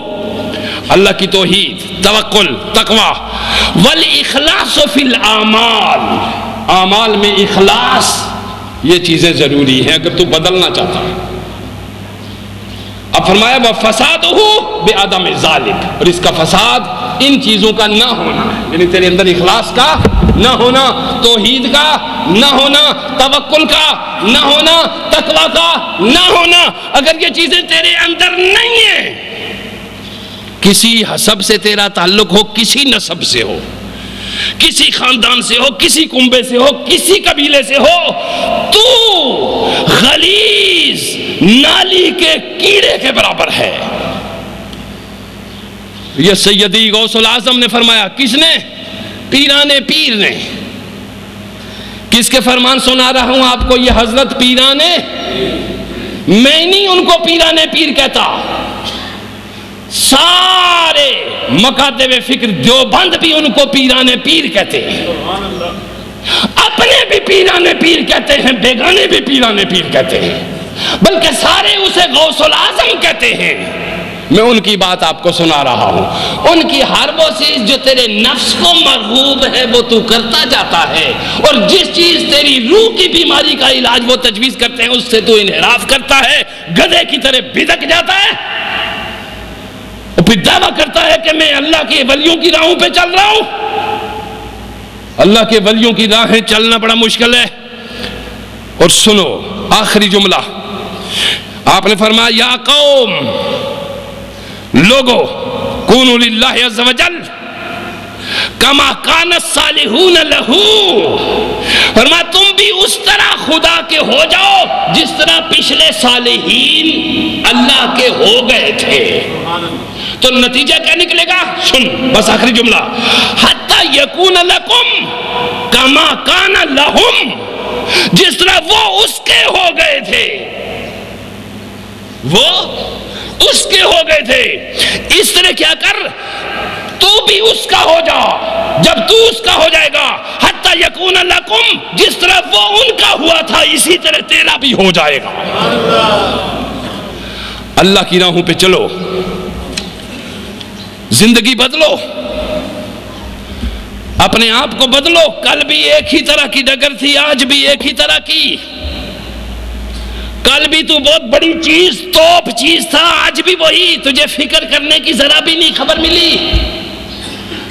اللہ کی توحید، توکل، تقوی، والاخلاص فی الاعمال، اعمال میں اخلاص، یہ چیزیں ضروری ہیں اگر تو بدلنا چاہتا ہے. اب فرمایا وَفَسَادُهُ بِعَدَمِ ذَلِكَ، اور اس کا فساد ان چیزوں کا نہ ہونا، یعنی تیرے اندر اخلاص کا نہ ہونا، توحید کا نہ ہونا، توکل کا نہ ہونا، تقوی کا نہ ہونا. اگر یہ چیزیں تیرے اندر نہیں ہیں، کسی حسب سے تیرا تعلق ہو، کسی نسب سے ہو، کسی خاندان سے ہو، کسی کنبے سے ہو، کسی قبیلے سے ہو، تو غلیظ نالی کے کیڑے کے برابر ہے. یہ سیدی غوث الاعظم نے فرمایا. کس نے؟ پیران پیر نے. کس کے فرمان سنا رہا ہوں آپ کو؟ یہ حضرت پیران، میں نہیں ان کو پیران پیر کہتا، سارے مکاتب فکر دیوبند بھی ان کو پیران پیر کہتے ہیں. اپنے بھی پیران پیر کہتے ہیں، بیگانے بھی پیران پیر کہتے ہیں، بلکہ سارے اسے غوث الاعظم کہتے ہیں. میں ان کی بات آپ کو سنا رہا ہوں۔ ان کی ہر وہ چیز جو تیرے نفس کو مرغوب ہے وہ تو کرتا جاتا ہے، اور جس چیز تیری روح کی بیماری کا علاج وہ تجویز کرتے ہیں اس سے تو انحراف کرتا ہے، گدھے کی طرح بھدک جاتا ہے، اور پھر دعویٰ کرتا ہے کہ میں اللہ کے ولیوں کی راہوں پہ چل رہا ہوں۔ اللہ کے ولیوں کی راہیں چلنا بڑا مشکل ہے۔ اور سنو آخری جملہ، آپ نے فرمایا یا قوم، لوگو کونوا للہ عز وجل کما کان الصالحون لہو، فرمایا تم بھی اس طرح خدا کے ہو جاؤ جس طرح پچھلے صالحین اللہ کے ہو گئے تھے۔ تو نتیجہ کیا نکلے گا؟ سن بس آخری جملہ، حتی یکون لکم کما کان لہم، جس طرح وہ اس کے ہو گئے تھے، وہ اس کے ہو گئے تھے، اس طرح کیا کر تو بھی اس کا ہو جا۔ جب تو اس کا ہو جائے گا، حتی یکون لکم، جس طرح وہ ان کا ہوا تھا اسی طرح تیرا بھی ہو جائے گا۔ اللہ کی راہوں پہ چلو، زندگی بدلو، اپنے آپ کو بدلو۔ کل بھی ایک ہی طرح کی ڈگر تھی، آج بھی ایک ہی طرح کی۔ کل بھی تو بہت بڑی چیز، توپ چیز تھا، آج بھی وہی، تجھے فکر کرنے کی ذرا بھی نہیں خبر ملی۔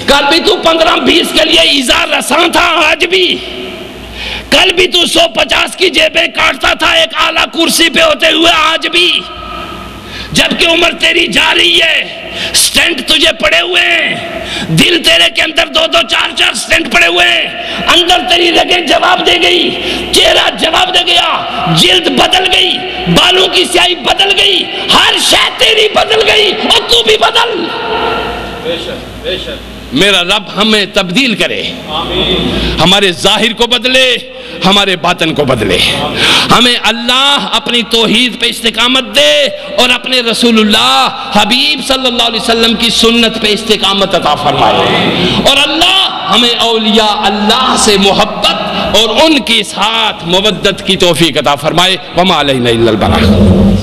کل بھی تو 15-20 کے لیے ایذا رساں تھا، آج بھی۔ کل بھی تو 150 کی جیبیں کاٹتا تھا ایک اعلیٰ کرسی پہ ہوتے ہوئے، آج بھی۔ جبکہ عمر تیری جا رہی ہے، سٹینٹ تجھے پڑے ہوئے ہیں، دل تیرے کے اندر 2-2 4-4 سٹینٹ پڑے ہوئے ہیں، اندر تیری رگیں جواب دے گئی، چہرہ جواب دے گیا، جلد بدل گئی، بالوں کی سیاہی بدل گئی، ہر شے تیری بدل گئی، اور تو بھی بدل۔ میرا رب ہمیں تبدیل کرے، ہمارے ظاہر کو بدلے، ہمارے باطن کو بدلے، ہمیں اللہ اپنی توحید پہ استقامت دے اور اپنے رسول اللہ حبیب صلی اللہ علیہ وسلم کی سنت پہ استقامت عطا فرمائے، اور اللہ ہمیں اولیاء اللہ سے محبت اور ان کے ساتھ مودت کی توفیق عطا فرمائے۔ وما علینا الا البلاغ۔